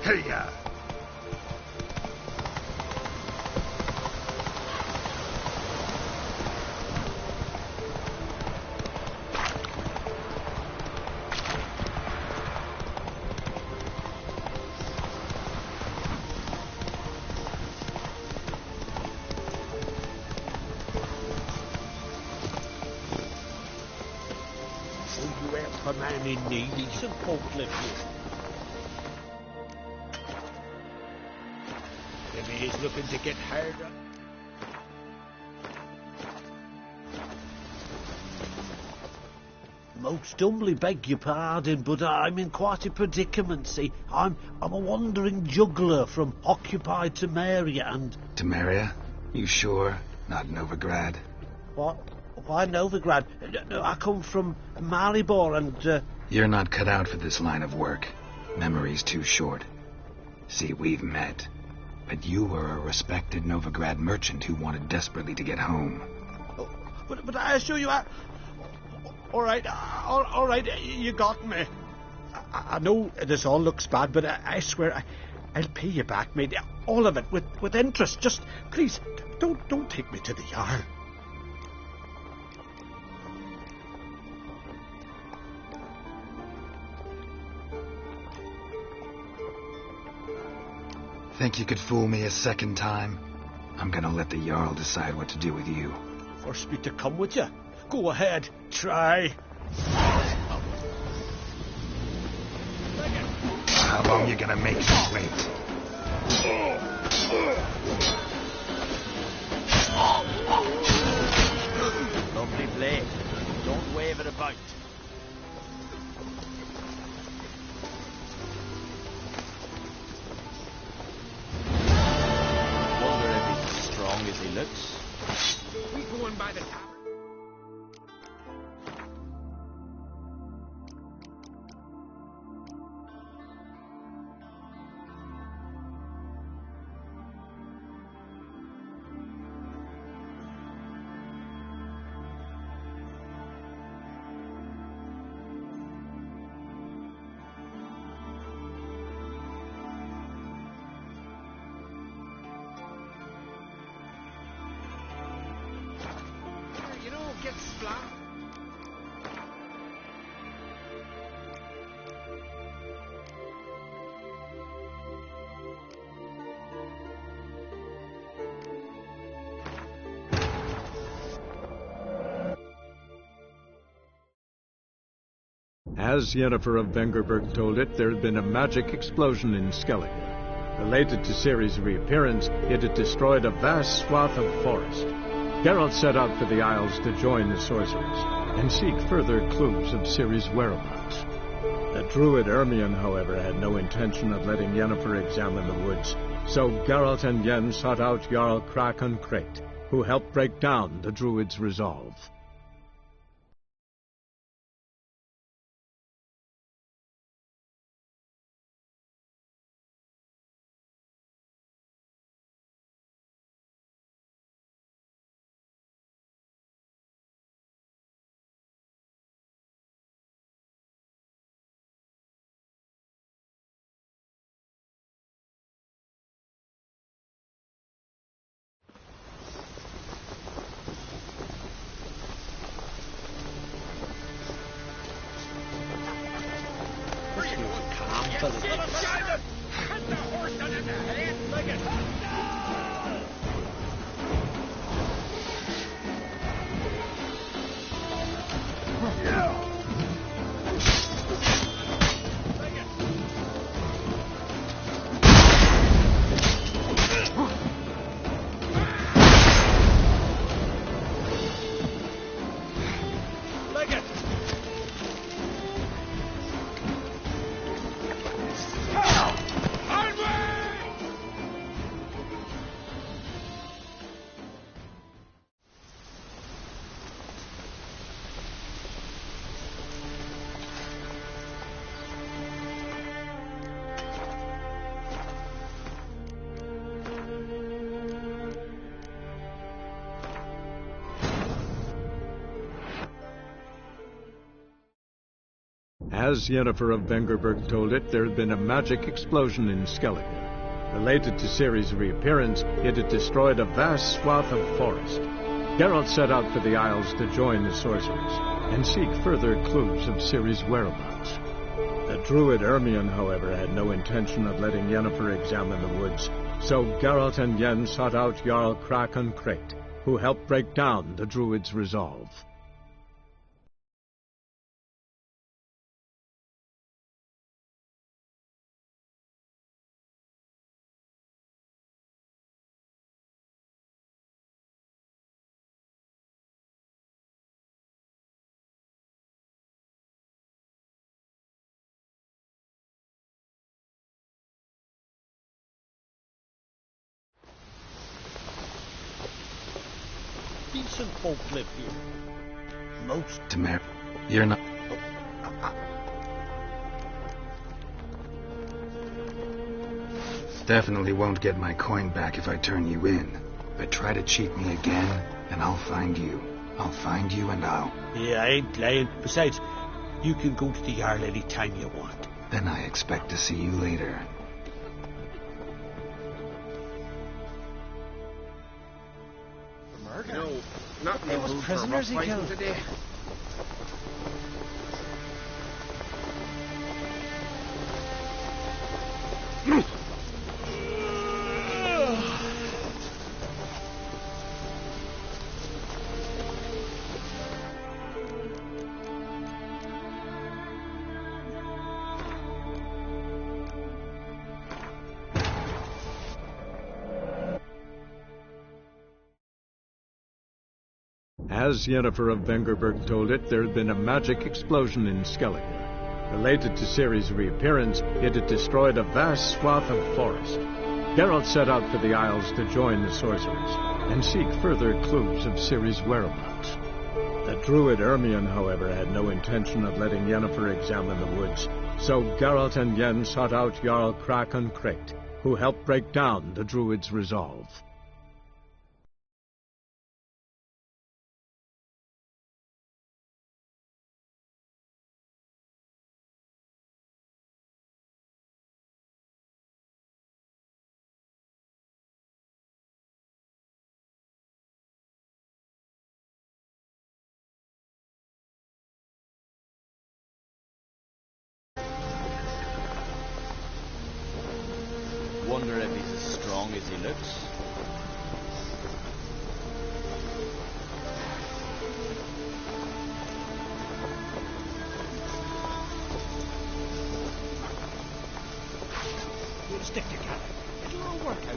Hey-ya! You help a man in need, he's a forklift. Maybe he's looking to get harder. Most humbly beg your pardon, but I'm in quite a predicament, see. I'm a wandering juggler from occupied Temeria and... Temeria? You sure? Not Novigrad? What? Why Novigrad? No, I come from Maribor and... You're not cut out for this line of work. Memory's too short. See, we've met. But you were a respected Novigrad merchant who wanted desperately to get home. Oh, but I assure you, all right, you got me. I know this all looks bad, but I swear I'll pay you back, mate. All of it, with interest. Just, please, don't take me to the Jarl. Think you could fool me a second time? I'm gonna let the Jarl decide what to do with you. Force me to come with you? Go ahead, try. How long you gonna make me wait? Lovely blade. Don't wave it about. As he looks. We going by the tower? As Yennefer of Vengerberg told it, there had been a magic explosion in Skellige. Related to Ciri's reappearance, it had destroyed a vast swath of forest. Geralt set out for the Isles to join the sorcerers and seek further clues of Ciri's whereabouts. The druid Ermion, however, had no intention of letting Yennefer examine the woods, so Geralt and Yen sought out Jarl Krakon Crate, who helped break down the druid's resolve. As Yennefer of Vengerberg told it, there had been a magic explosion in Skellige. Related to Ciri's reappearance, it had destroyed a vast swath of forest. Geralt set out for the Isles to join the sorcerers and seek further clues of Ciri's whereabouts. The druid Ermion, however, had no intention of letting Yennefer examine the woods, so Geralt and Yen sought out Jarl Krakon Crate, who helped break down the druid's resolve. Decent folk live here. Most. Tamir, you're not... Definitely won't get my coin back if I turn you in. But try to cheat me again, and I'll find you. I'll find you and I'll... Yeah, I ain't lying. Besides, you can go to the Jarl any time you want. Then I expect to see you later. No, not It was prisoners he killed today. As Yennefer of Vengerberg told it, there had been a magic explosion in Skellige. Related to Ciri's reappearance, it had destroyed a vast swath of forest. Geralt set out for the Isles to join the sorcerers and seek further clues of Ciri's whereabouts. The druid Ermion, however, had no intention of letting Yennefer examine the woods, so Geralt and Yen sought out Jarl Krakon Crate, who helped break down the druid's resolve. strong as he looks. We'll stick together. It'll all work out.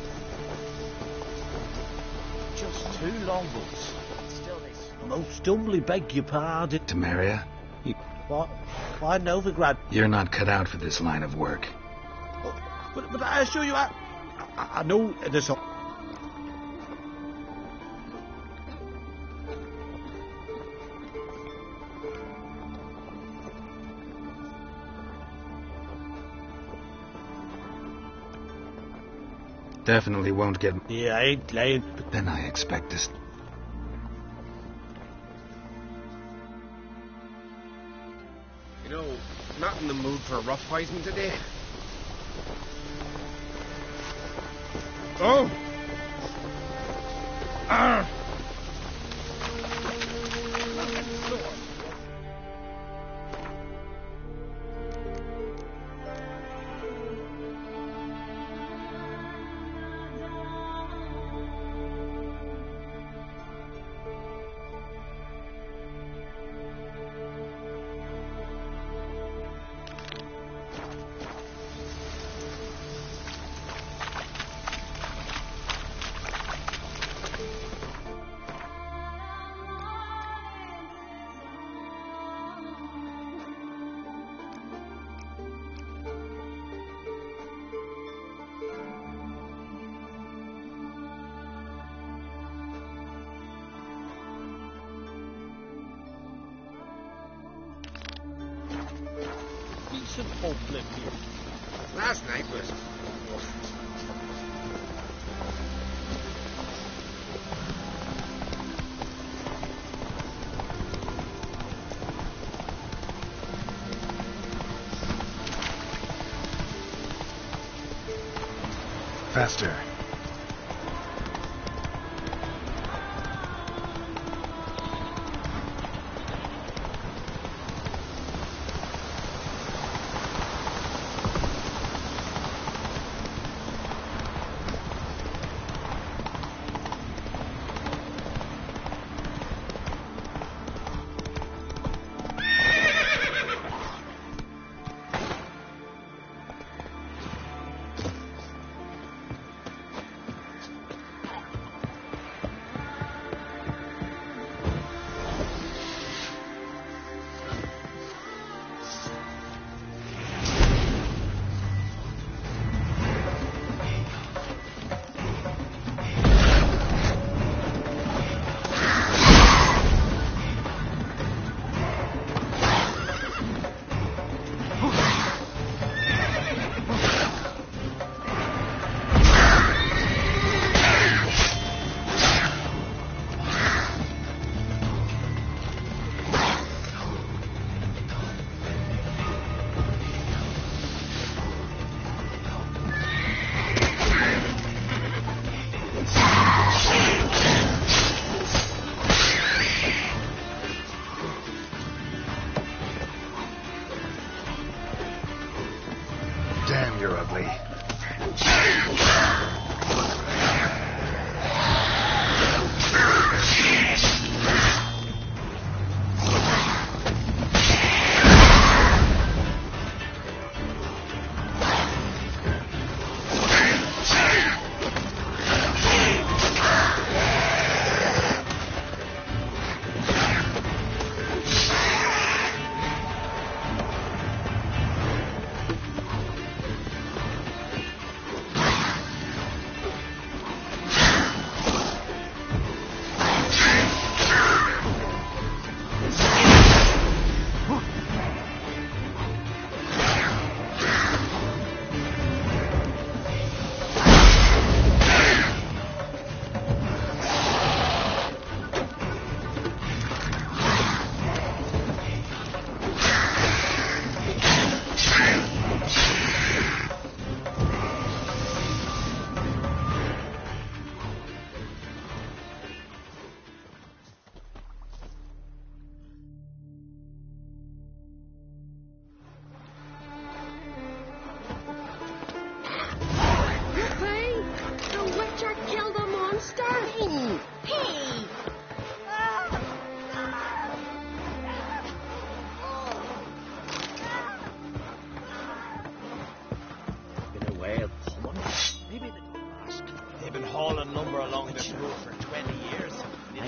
Just 2 longboats. Still this. Most humbly beg your pardon. Temeria, What? Why, Novigrad? you're not cut out for this line of work. But I assure you, I know there's a... Definitely won't get... Yeah, I ain't playing. But then I expect this... You know, not in the mood for rough fighting today. Oh! Ah! Decent folk live here. Last night was... Faster.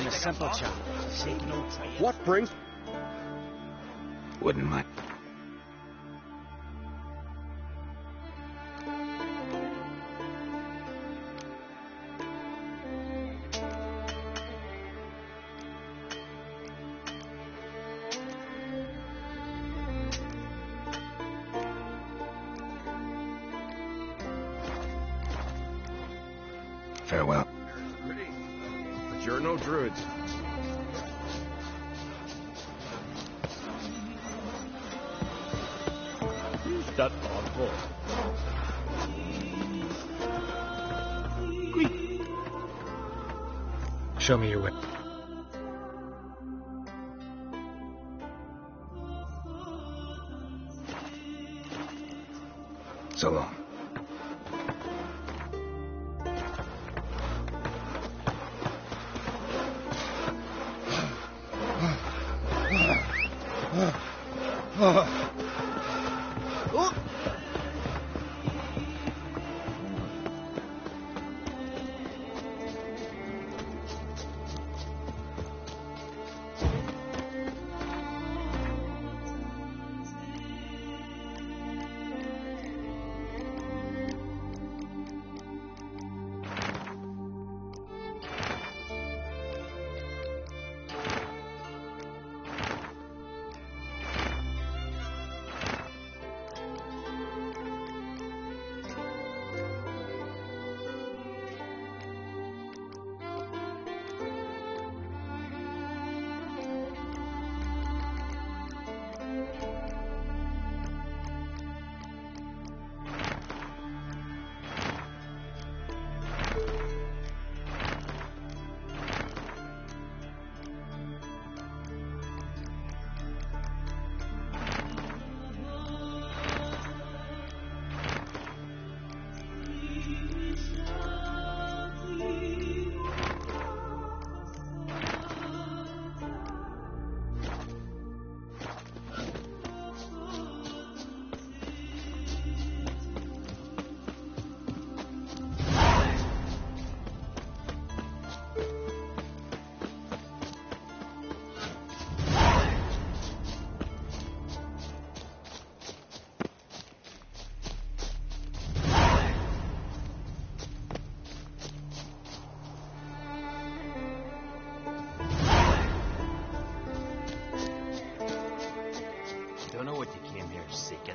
a simple chap. What brings... Wouldn't mind. Farewell. But you're no druids. Who's that awful? Show me your way. So long.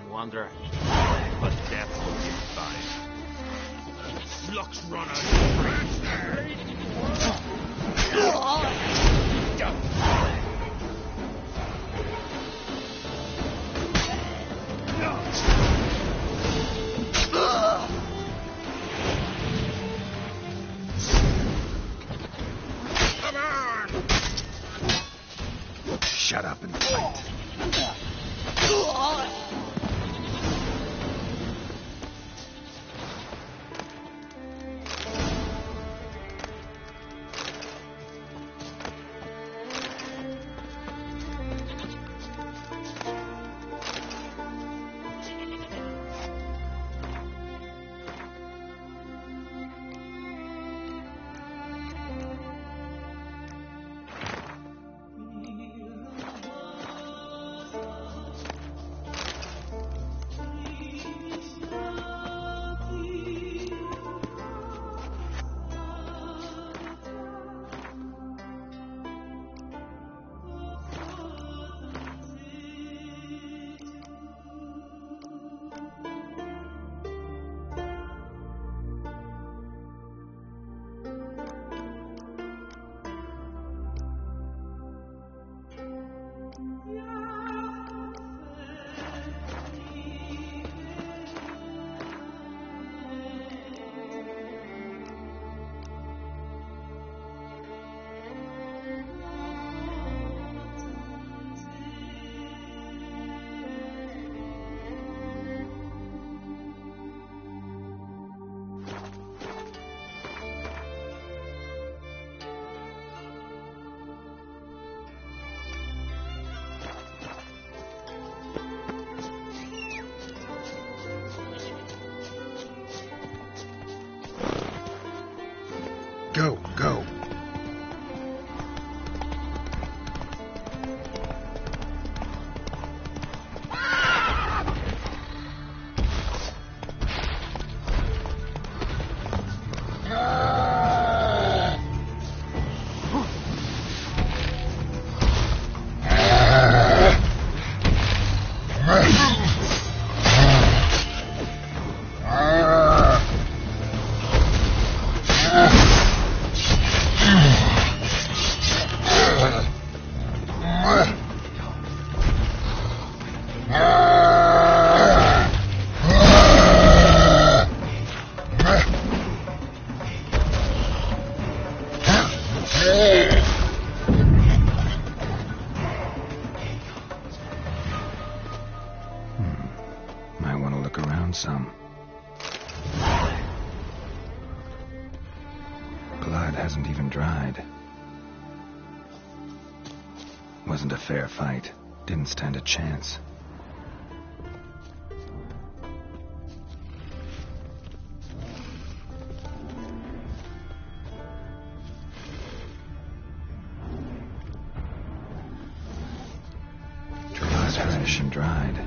Wanderer, but death will be fine. Lux runner. Come on! Shut up and fight. hasn't even dried. Wasn't a fair fight. Didn't stand a chance. Draws fresh and dried.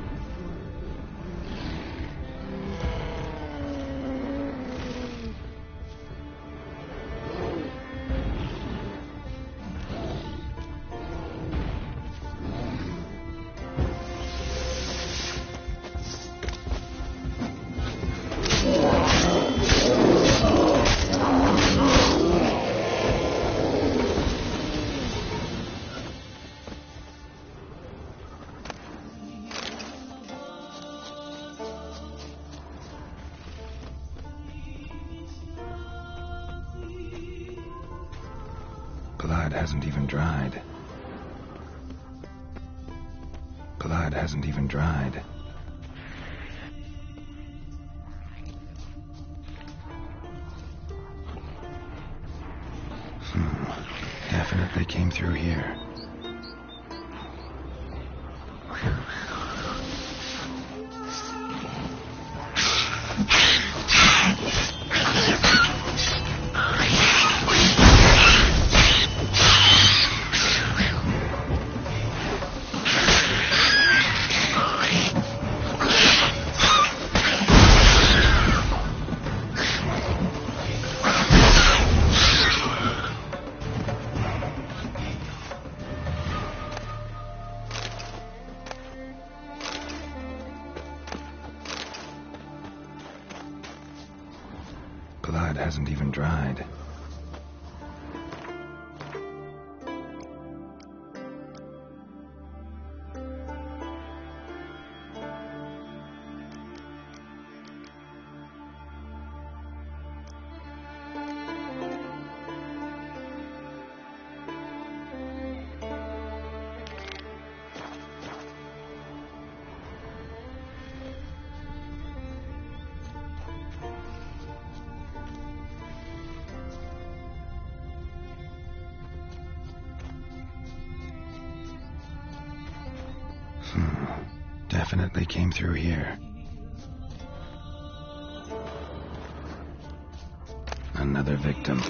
Blood hasn't even dried. Blood hasn't even dried. Definitely came through here. Blood hasn't even dried. Definitely came through here. Another victim.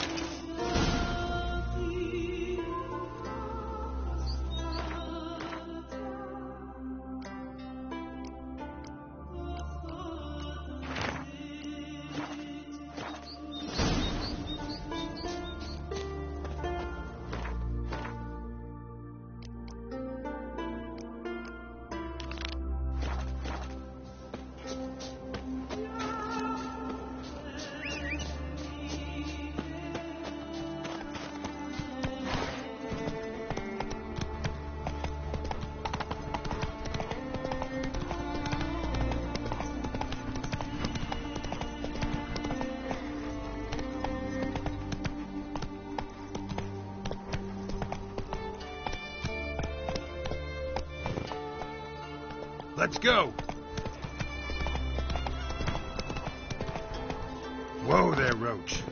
Let's go! Whoa there, Roach.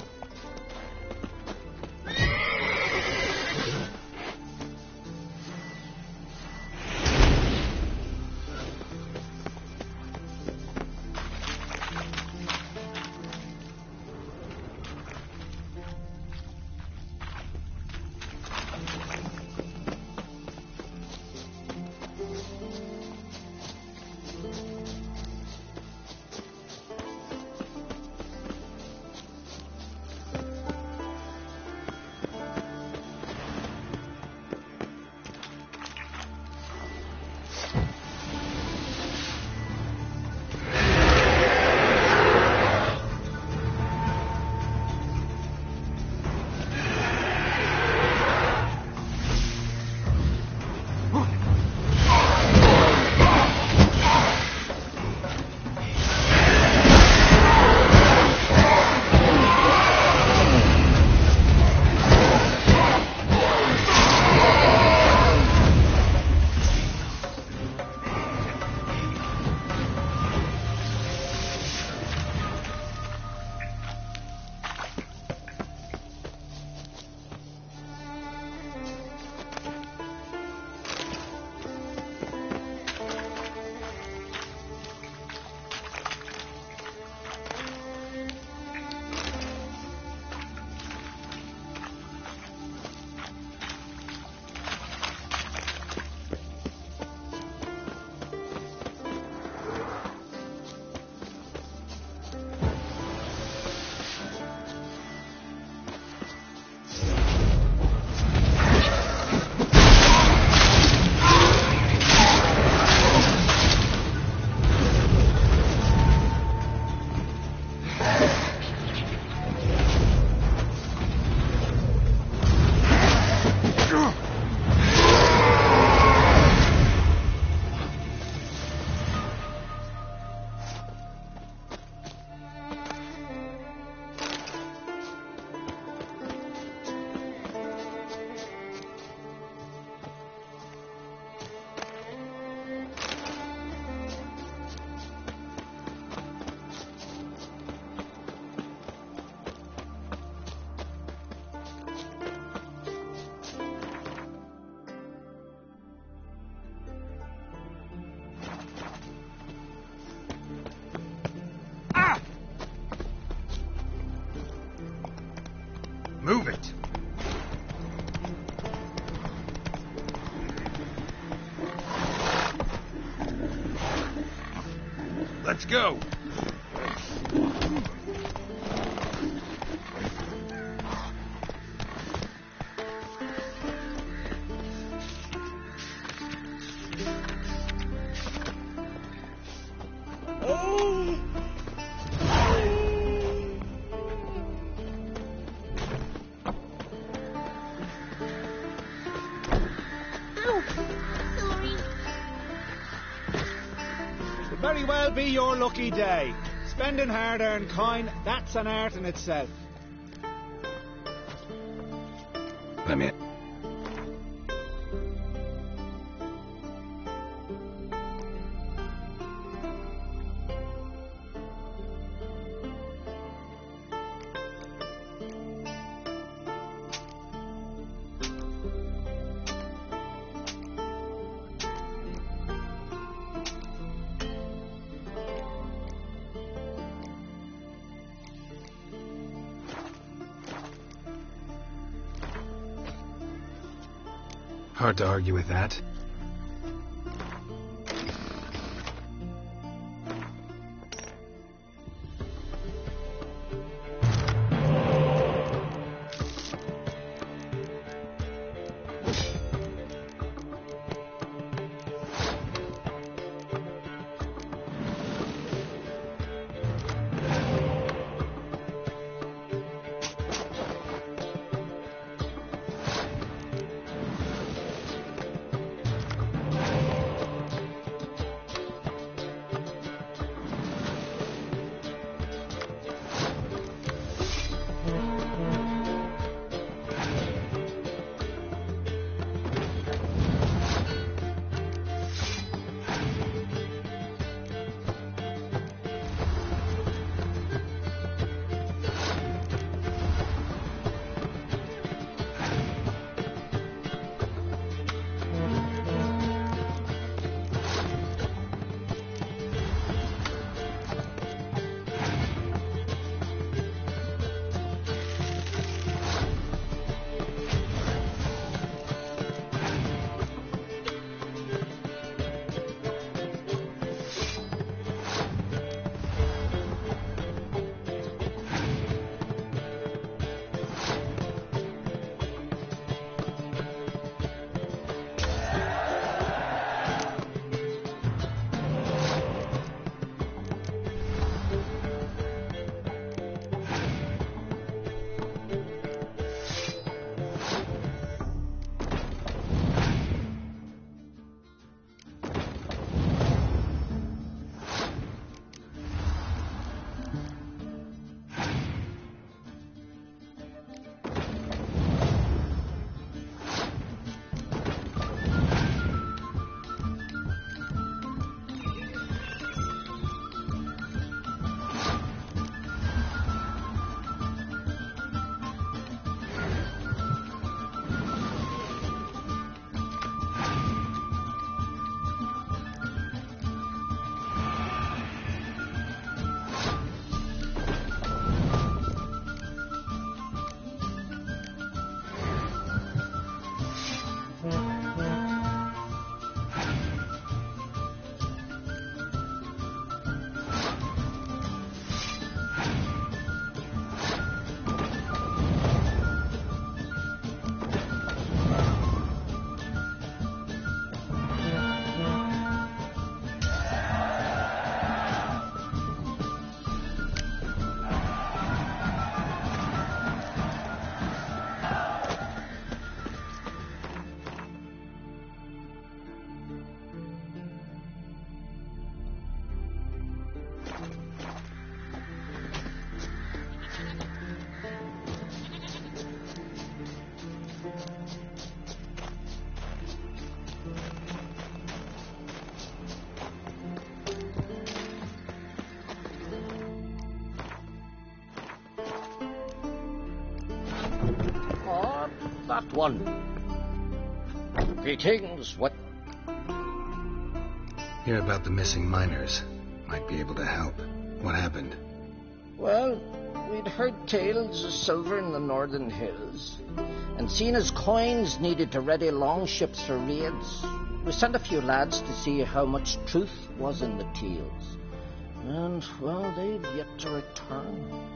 Let's go. Very well be your lucky day. Spending hard-earned coin, that's an art in itself. Let me... Hard to argue with that. That one. Greetings, what? Hear about the missing miners. Might be able to help. What happened? Well, we'd heard tales of silver in the northern hills, and seen as coins needed to ready longships for raids, we sent a few lads to see how much truth was in the tales. And, well, they've yet to return.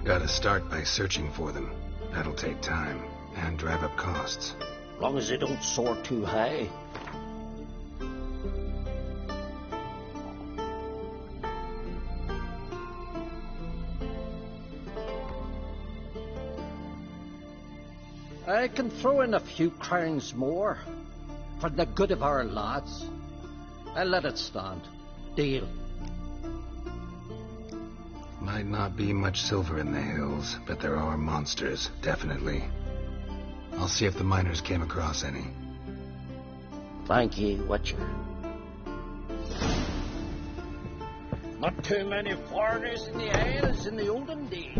Gotta start by searching for them. That'll take time, and drive up costs. Long as they don't soar too high. I can throw in a few crowns more, for the good of our lads. I'll let it stand. Deal. Might not be much silver in the hills, but there are monsters, definitely. I'll see if the miners came across any. Thank you, Witcher. Not too many foreigners in the Isles in the olden days.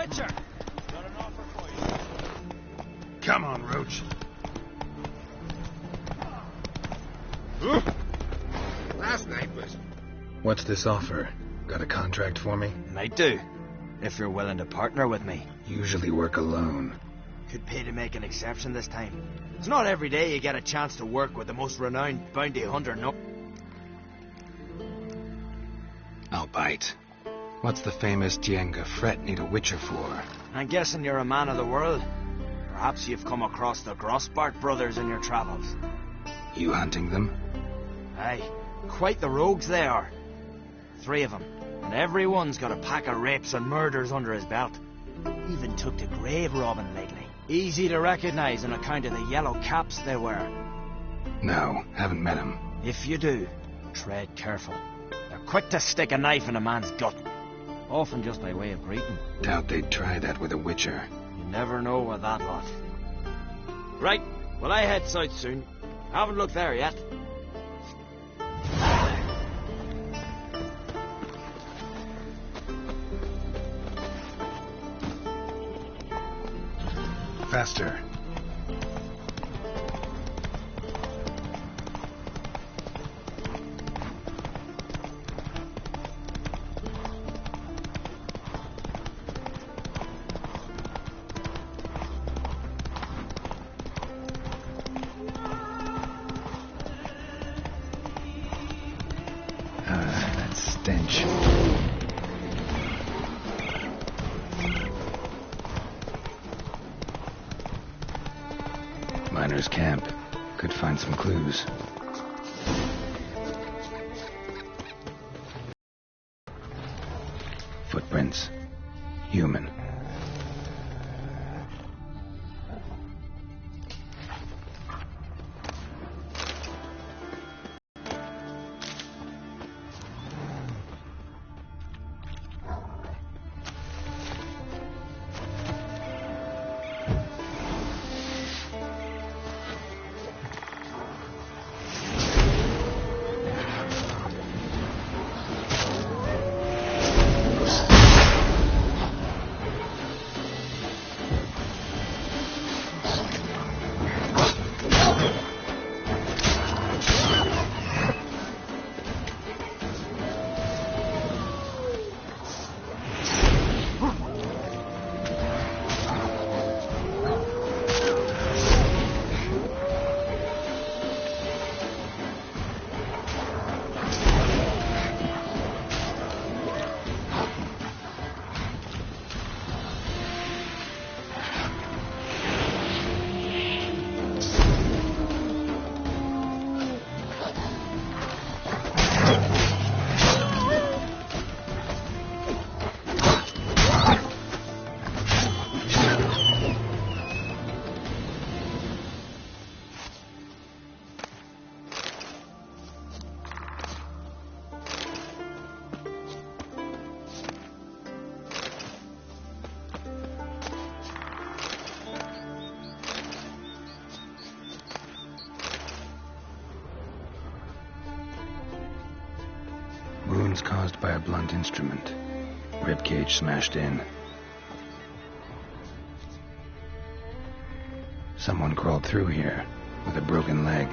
Witcher! Got an offer for you. Come on, Roach. Last night was... What's this offer? Got a contract for me? Might do, if you're willing to partner with me. Usually work alone. Could pay to make an exception this time. It's not every day you get a chance to work with the most renowned bounty hunter. No. I'll bite. What's the famous Dienga Fret need a Witcher for? I'm guessing you're a man of the world. Perhaps you've come across the Grossbart brothers in your travels. You hunting them? Aye, quite the rogues they are. 3 of them, and every one's got a pack of rapes and murders under his belt. Even took to grave robbing lately. Easy to recognize on account of the yellow caps they wear. No, haven't met him. If you do, tread careful. They're quick to stick a knife in a man's gut. Often just by way of greeting. Doubt they'd try that with a Witcher. You never know with that lot. Right, well I head south soon. Haven't looked there yet. Faster. That stench. Miner's camp. Could find some clues. Footprints. Human. Wounds caused by a blunt instrument. Ribcage smashed in. Someone crawled through here with a broken leg.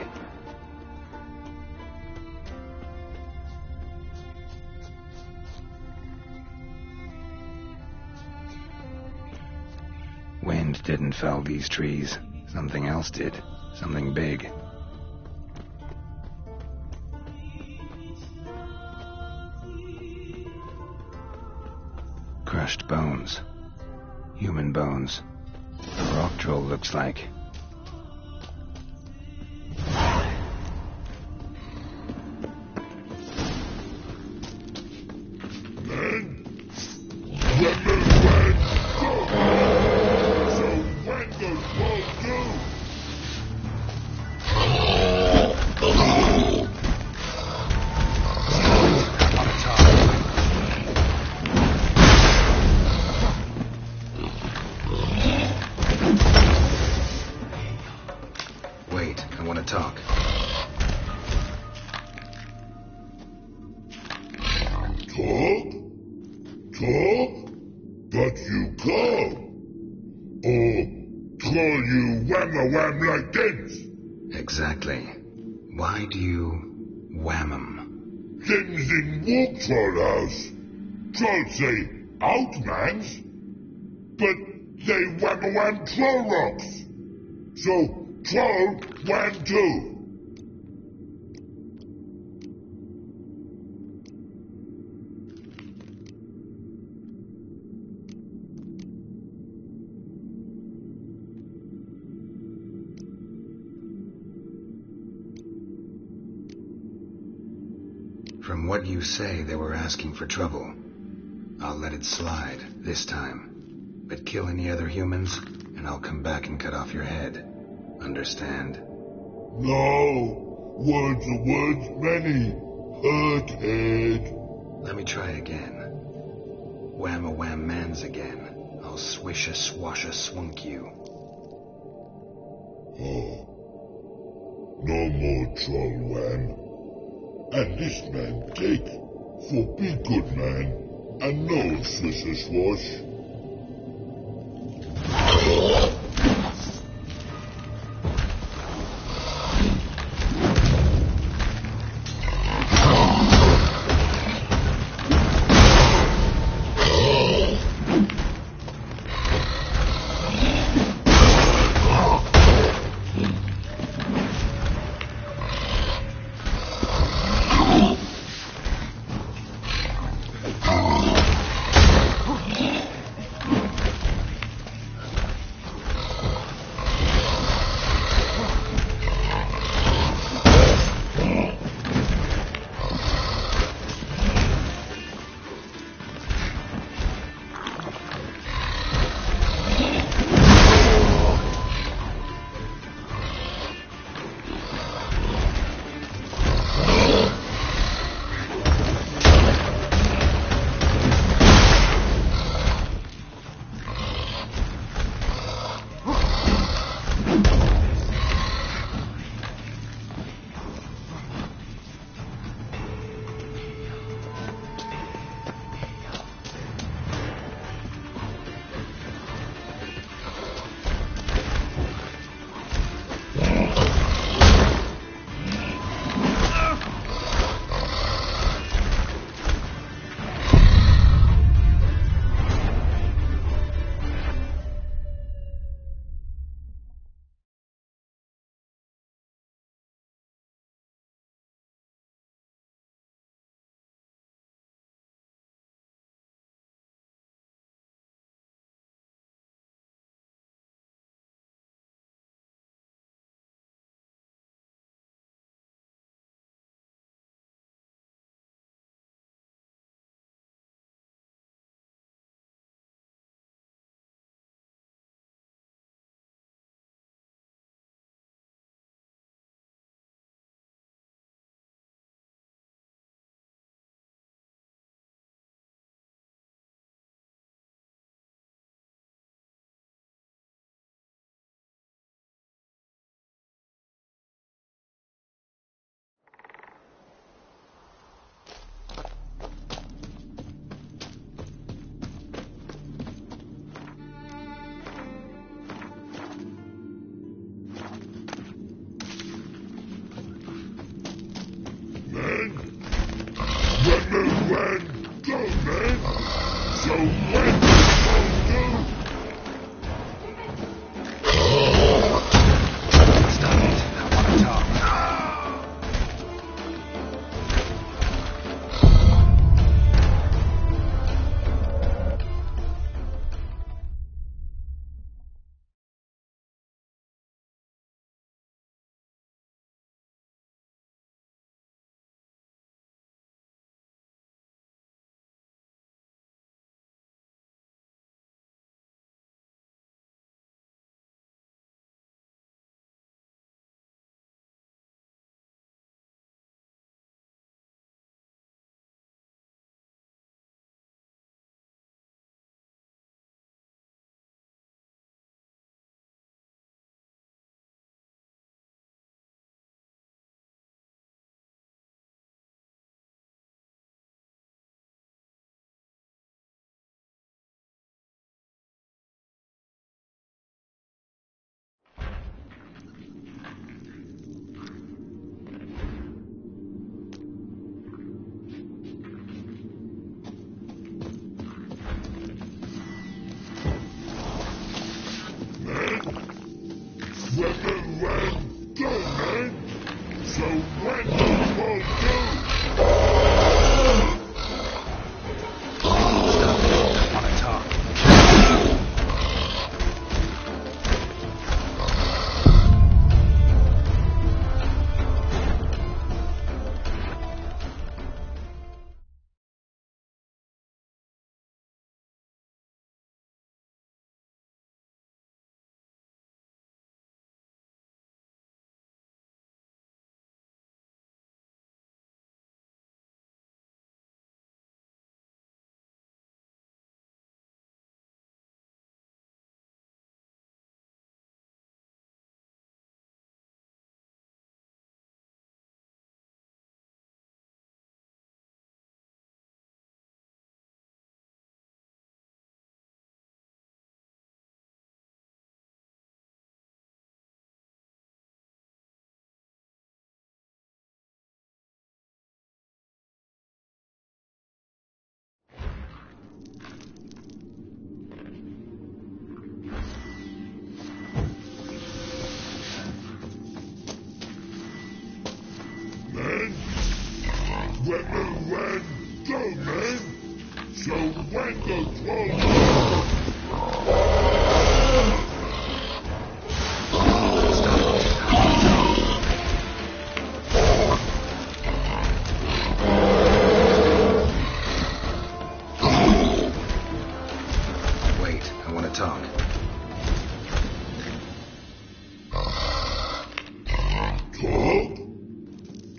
Wind didn't fell these trees. Something else did. Something big. Crushed bones. Human bones. The rock troll looks like. Talk. Talk? Talk? But you can't. call you wham-a-wham like this? Exactly. Why do you wham 'em? Them's in Walk Troll House. Trolls say outmans, but they wham-a-wham troll rocks. So, troll wham too. From what you say, they were asking for trouble. I'll let it slide, this time. But kill any other humans, and I'll come back and cut off your head. Understand? No. Words are words many. Hurt head. Let me try again. Wham-a-wham mans again. I'll swish-a-swash-a-swunk you. Oh. No more troll wham. And this man take, for be good man, and no swish-a-swash.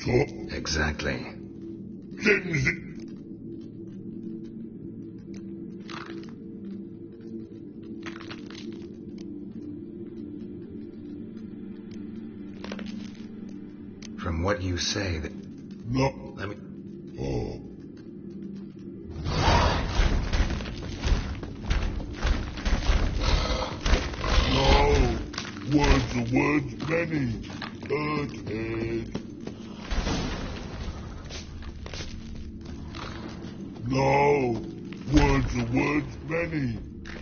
Exactly. From what you say, that... No. Let me... Oh. No. Words are words many. Earthhead. No. Words are words many.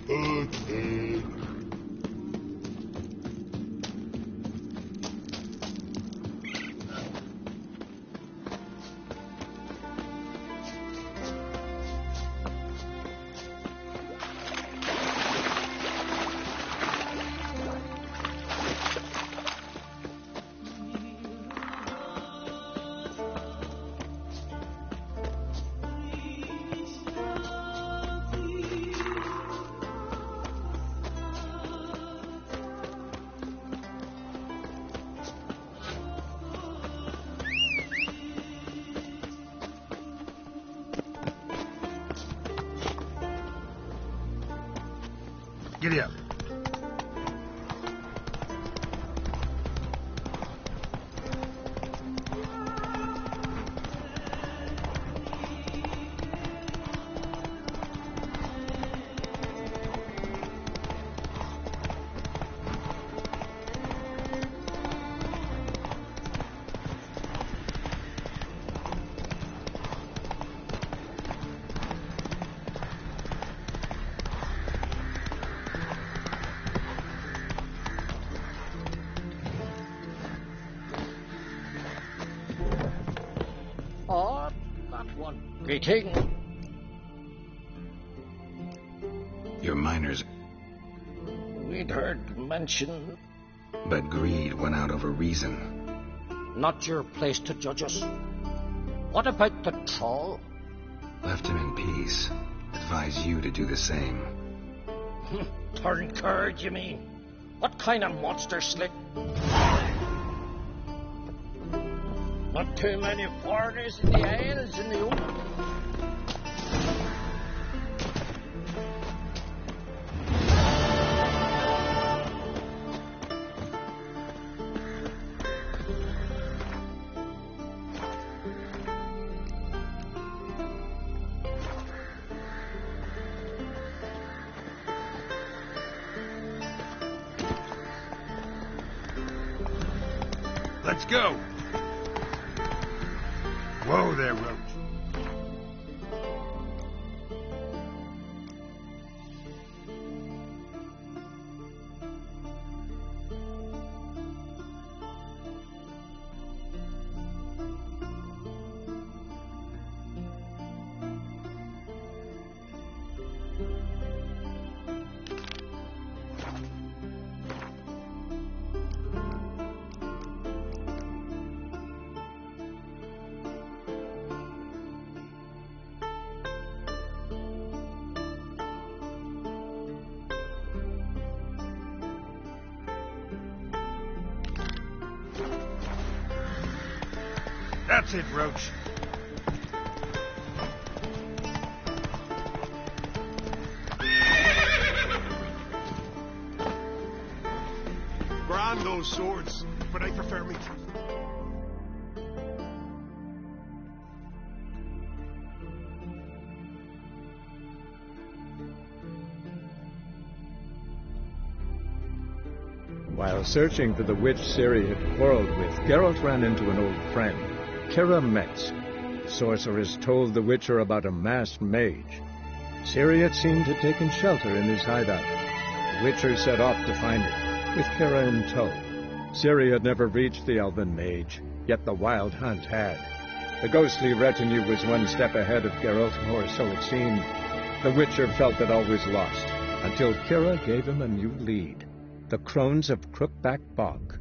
Earthhead. Giddy up. Oh, that one. Greeting. Your miners... We'd heard mention. But greed went out over reason. Not your place to judge us. What about the troll? Left him in peace. Advise you to do the same. Turn curd, you mean? What kind of monster slick? Not too many foreigners in the Isles in the open. Let's go. Whoa there, Roach. That's it, Roach. Grand those swords, but I prefer me. While searching for the witch Ciri had quarreled with, Geralt ran into an old friend, Kira Metz. The sorceress told the Witcher about a masked mage. Ciri had seemed to have taken shelter in his hideout. The Witcher set off to find it, with Kira in tow. Ciri had never reached the elven mage, yet the wild hunt had. The ghostly retinue was one step ahead of Geralt, or so it seemed. The Witcher felt that all was lost, until Kira gave him a new lead. The Crones of Crookback Bog.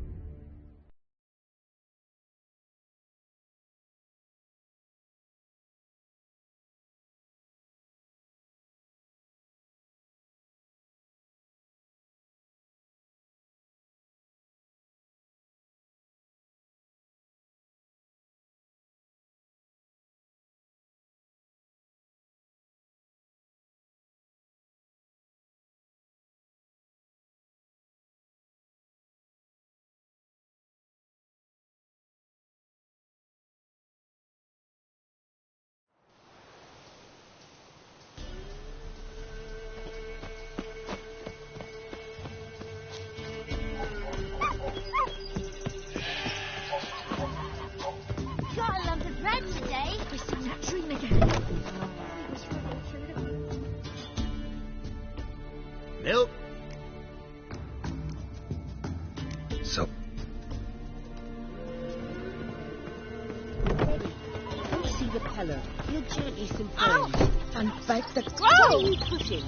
So... You see the pillar. You gently suppose. And bite the tiny cushion.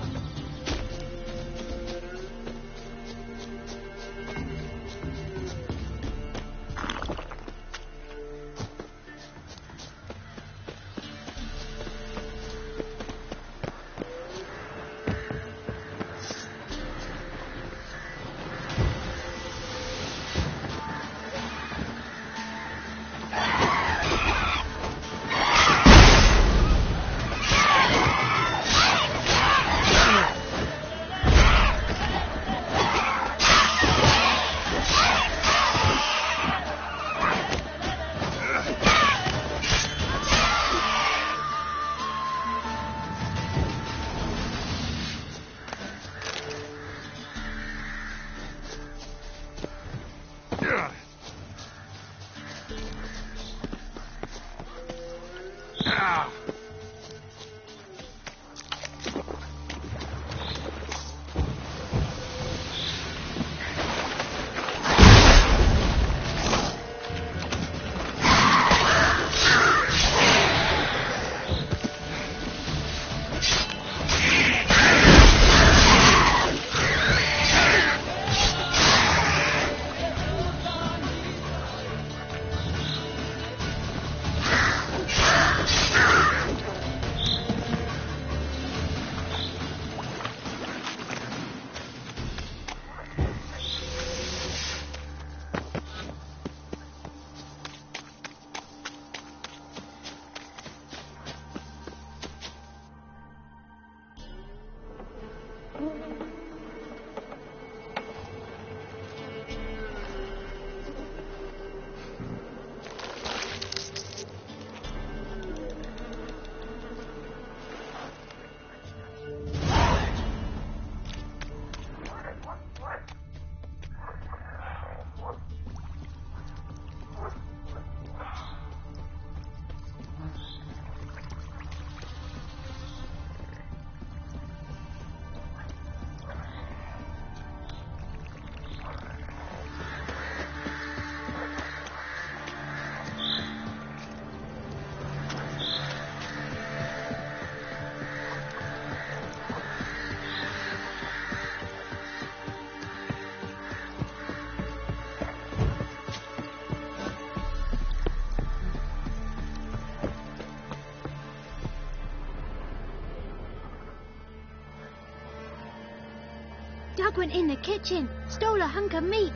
Doug went in the kitchen, stole a hunk of meat.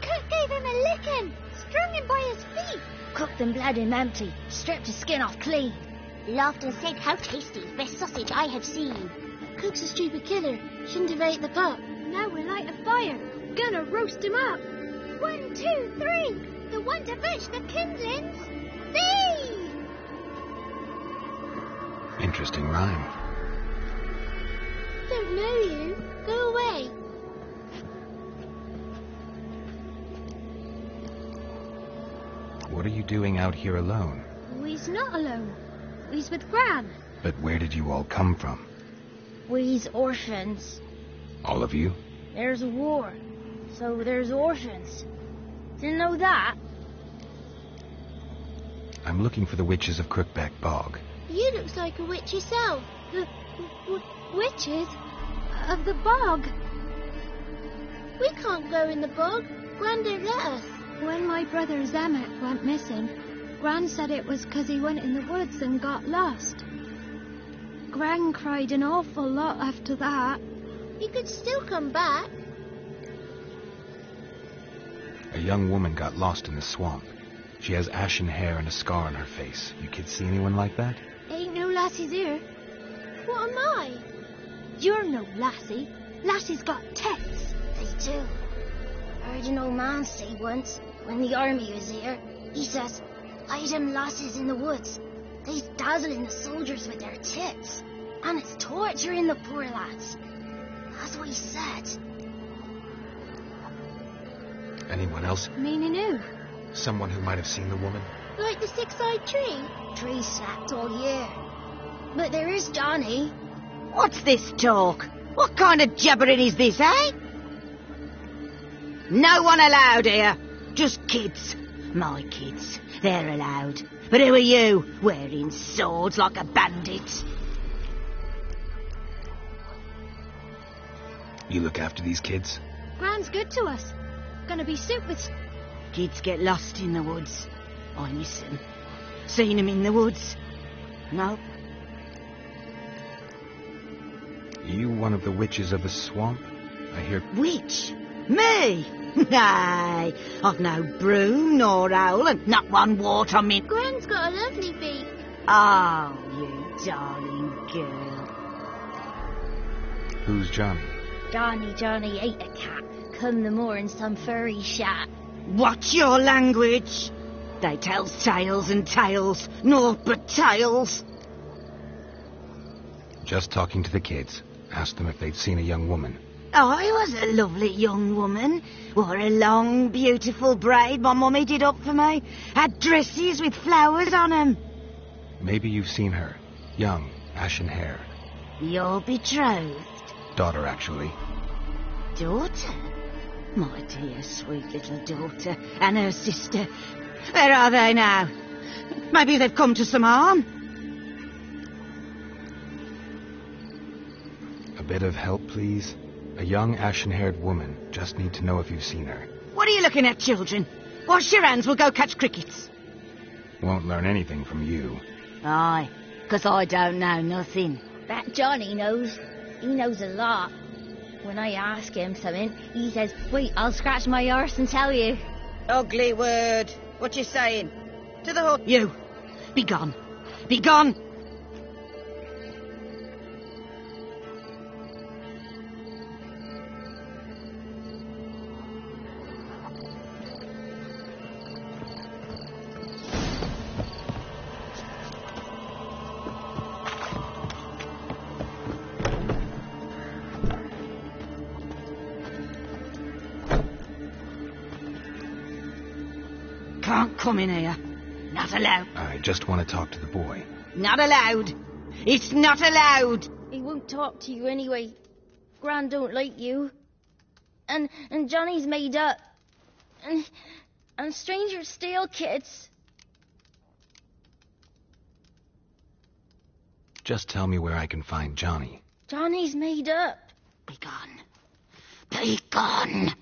Cook gave him a licking, strung him by his feet. Cooked and bled him empty, stripped his skin off clean. Laughed and said, "How tasty, best sausage I have seen." Cook's a stupid killer, shouldn't have ate the pup. Now we'll light a fire, gonna roast him up. 1, 2, 3, the one to fetch the kindlings. Thee! Interesting rhyme. Don't know you. Go away. What are you doing out here alone? We's not alone. We's with Gran. But where did you all come from? We's orphans. All of you? There's a war, so there's orphans. Didn't know that? I'm looking for the witches of Crookback Bog. You look like a witch yourself. The witches of the bog. We can't go in the bog. Gran don't let us. When my brother Zamet went missing, Gran said it was 'cause he went in the woods and got lost. Gran cried an awful lot after that. He could still come back. A young woman got lost in the swamp. She has ashen hair and a scar on her face. You kids see anyone like that? Ain't no lassies here. What am I? You're no lassie. Lassies got tits. They do. I heard an old man say once, when the army was here, he says, "I them lasses in the woods. They's dazzling the soldiers with their tits. And it's torturing the poor lads." That's what he said. Anyone else? Meaning who? Someone who might have seen the woman? Like the six-eyed tree? Trees slacked all year. But there is Johnny. What's this talk? What kind of jabbering is this, eh? No one allowed here. Just kids. My kids. They're allowed. But who are you, wearing swords like a bandit? You look after these kids? Gran's good to us. Gonna be super... Kids get lost in the woods. I miss them. Seen them in the woods? No. You one of the witches of the swamp? I hear... Witch? Me? Nay, I've no broom nor owl and not one water mint. Gran's got a lovely beak. Oh, you darling girl. Who's Johnny? Johnny ate a cat. Come the more in some furry shat. What's your language? They tell tales and tales, naught but tales. Just talking to the kids. Asked them if they'd seen a young woman. I was a lovely young woman. Wore a long, beautiful braid my mummy did up for me. Had dresses with flowers on 'em. Maybe you've seen her. Young, ashen hair. Your betrothed? Daughter, actually. Daughter? My dear, sweet little daughter. And her sister. Where are they now? Maybe they've come to some harm. A bit of help, please? A young, ashen-haired woman. Just need to know if you've seen her. What are you looking at, children? Wash your hands, we'll go catch crickets. Won't learn anything from you. Aye, 'cause I don't know nothing. That Johnny knows. He knows a lot. When I ask him something, he says, wait, I'll scratch my arse and tell you. Ugly word. What you saying? To the hut. You. Be gone. Be gone. Can't come in here. Not allowed. I just want to talk to the boy. Not allowed. It's not allowed. He won't talk to you anyway. Gran don't like you. And Johnny's made up. And strangers steal kids. Just tell me where I can find Johnny. Johnny's made up. Be gone. Be gone.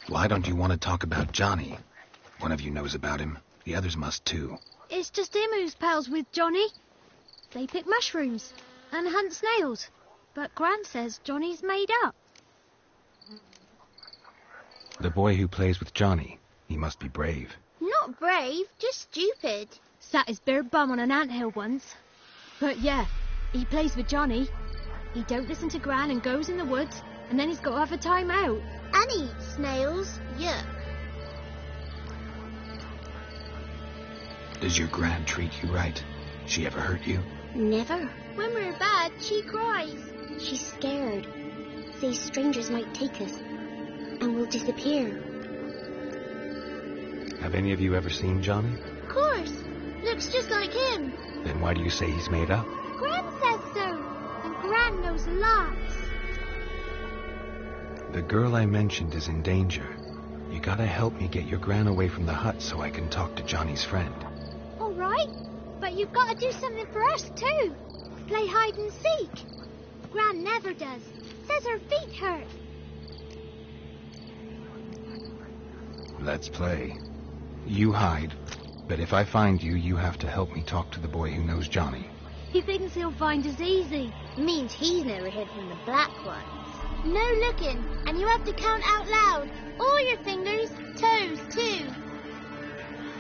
Why don't you want to talk about Johnny? One of you knows about him. The others must too. It's just him who's pals with Johnny. They pick mushrooms and hunt snails. But Gran says Johnny's made up. The boy who plays with Johnny. He must be brave. Not brave, just stupid. Sat his bare bum on an anthill once. But yeah, he plays with Johnny. He don't listen to Gran and goes in the woods, and then he's got to have a time out. And eats snails. Yuck. Does your Gran treat you right? She ever hurt you? Never. When we're bad, she cries. She's scared. These strangers might take us, and we'll disappear. Have any of you ever seen Johnny? Of course. Looks just like him. Then why do you say he's made up? Gran says so. And Gran knows lots. The girl I mentioned is in danger. You gotta help me get your Gran away from the hut so I can talk to Johnny's friend. All right. But you've got to do something for us, too. Play hide and seek. Gran never does. Says her feet hurt. Let's play. You hide, but if I find you, you have to help me talk to the boy who knows Johnny. He thinks he'll find us easy. Means he's never hid from the black ones. No looking, and you have to count out loud. All your fingers, toes, too.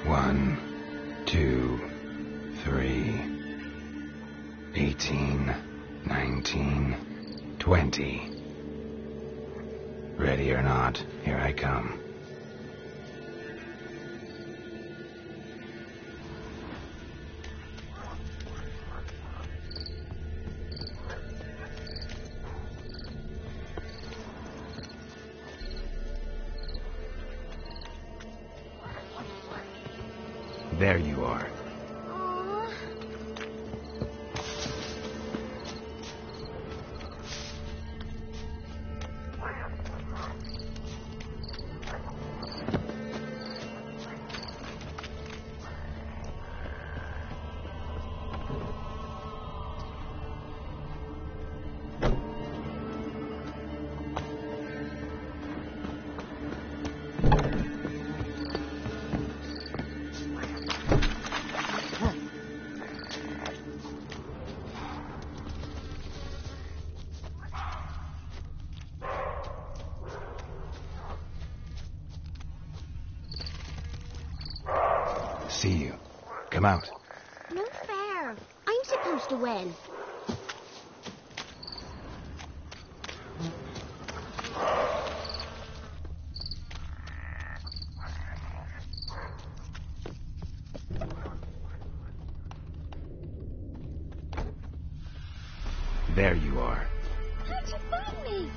1, 2, 3, 18, 19, 20. Ready or not, here I come. There you are. See you. Come out. No fair. I'm supposed to win. There you are. How'd you find me?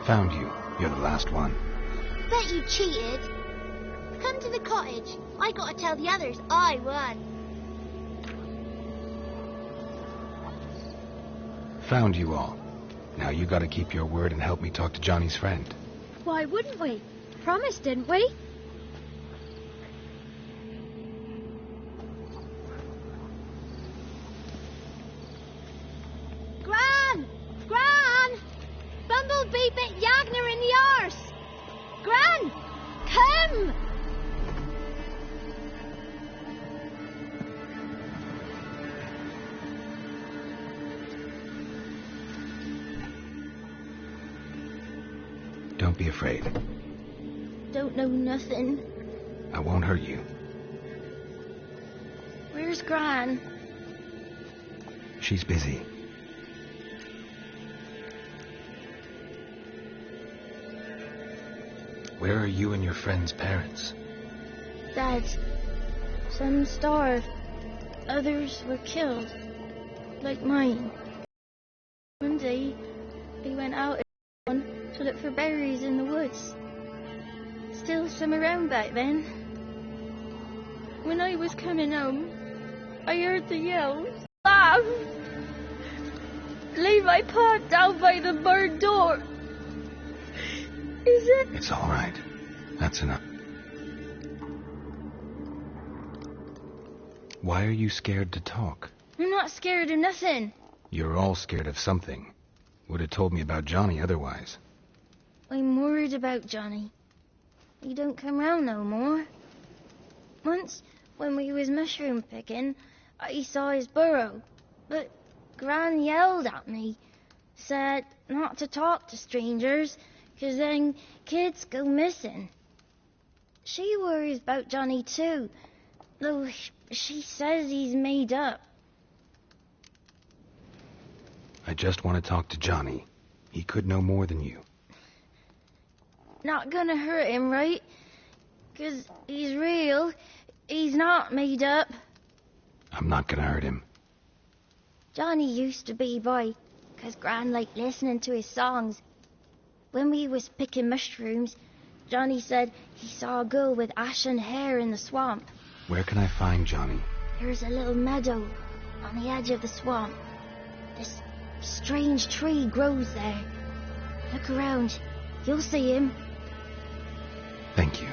Found you. You're the last one. Bet you cheated. Come to the cottage. I gotta tell the others I won. Found you all. Now you gotta keep your word and help me talk to Johnny's friend. Why wouldn't we? Promised, didn't we? Gran! Gran! Bumblebee bit Yagner in the arse! Gran! Come! Don't be afraid. Don't know nothing. I won't hurt you. Where's Gran? She's busy. Where are you and your friend's parents? Dad. Some starved. Others were killed. Like mine. One day, he went out to look for berries in the woods. Still some around back then. When I was coming home, I heard the yells. Laugh! Lay my paw down by the barn door. Is it? It's all right. That's enough. Why are you scared to talk? I'm not scared of nothing. You're all scared of something. Would have told me about Johnny otherwise. I'm worried about Johnny. He don't come round no more. Once, when we was mushroom picking, I saw his burrow. But Gran yelled at me. Said not to talk to strangers, 'cause then kids go missing. She worries about Johnny too, though she says he's made up. I just want to talk to Johnny. He could know more than you. Not gonna hurt him, right? 'Cause he's real. He's not made up. I'm not gonna hurt him. Johnny used to be boy, 'cause Gran liked listening to his songs. When we was picking mushrooms, Johnny said he saw a girl with ashen hair in the swamp. Where can I find Johnny? There's a little meadow on the edge of the swamp. This strange tree grows there. Look around. You'll see him. Thank you.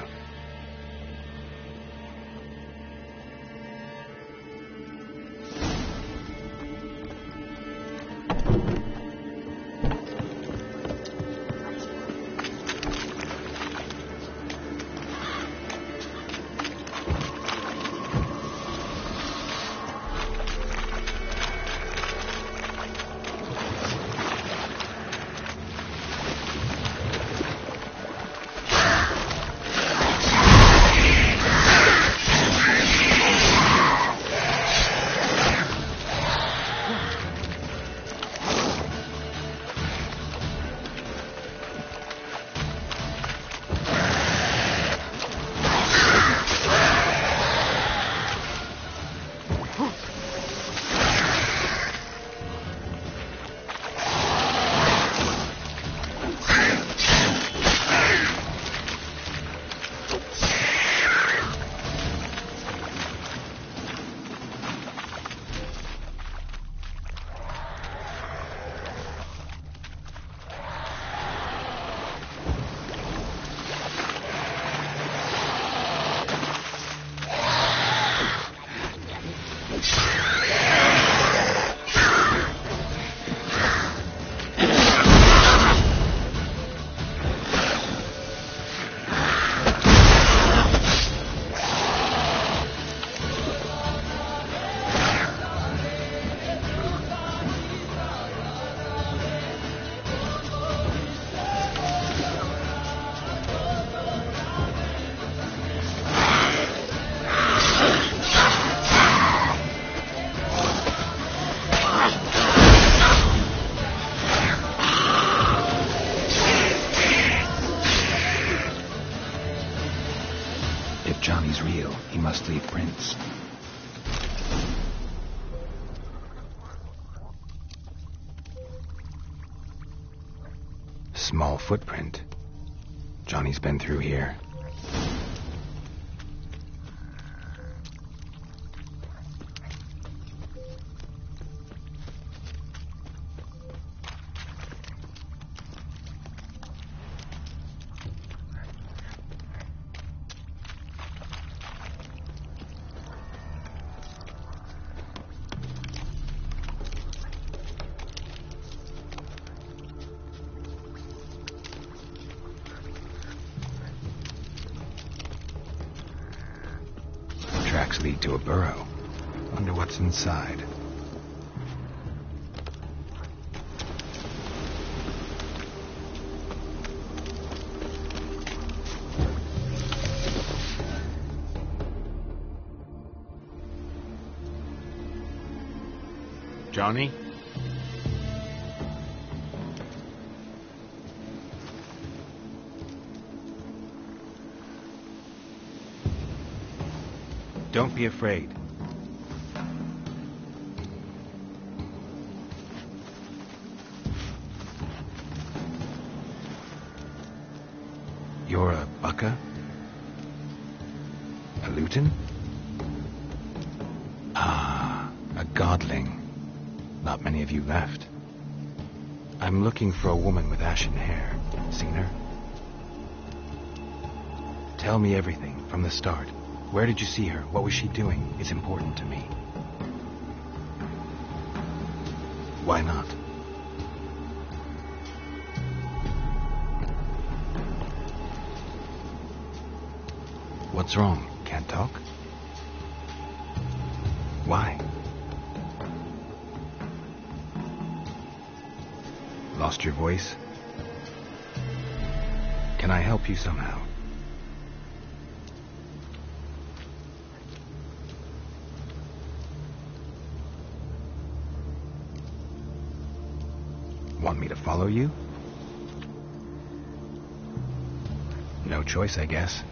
If Johnny's real, he must leave prints. Small footprint. Johnny's been through here. Tracks lead to a burrow. Wonder what's inside. Johnny? Don't be afraid. You're a Bucca? A Luton? Ah, a godling. Not many of you left. I'm looking for a woman with ashen hair. Seen her? Tell me everything from the start. Where did you see her? What was she doing? It's important to me. Why not? What's wrong? Can't talk? Why? Lost your voice? Can I help you somehow? Want me to follow you? No choice, I guess.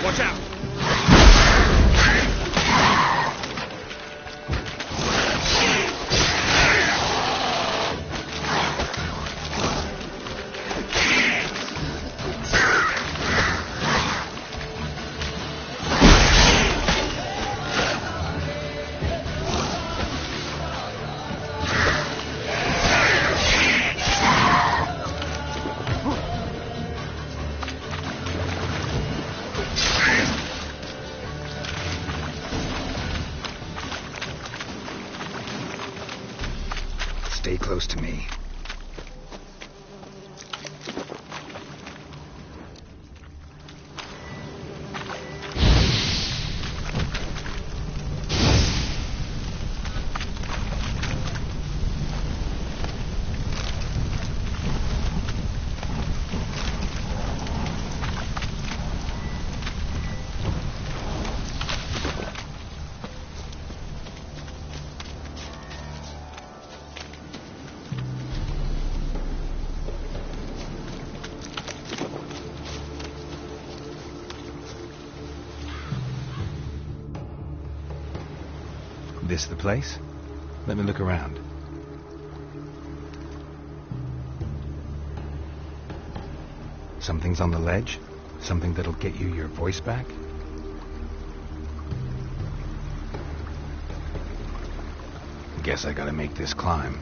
Watch out! Stay close to me. This the place? Let me look around. Something's on the ledge? Something that'll get you your voice back? Guess I gotta make this climb.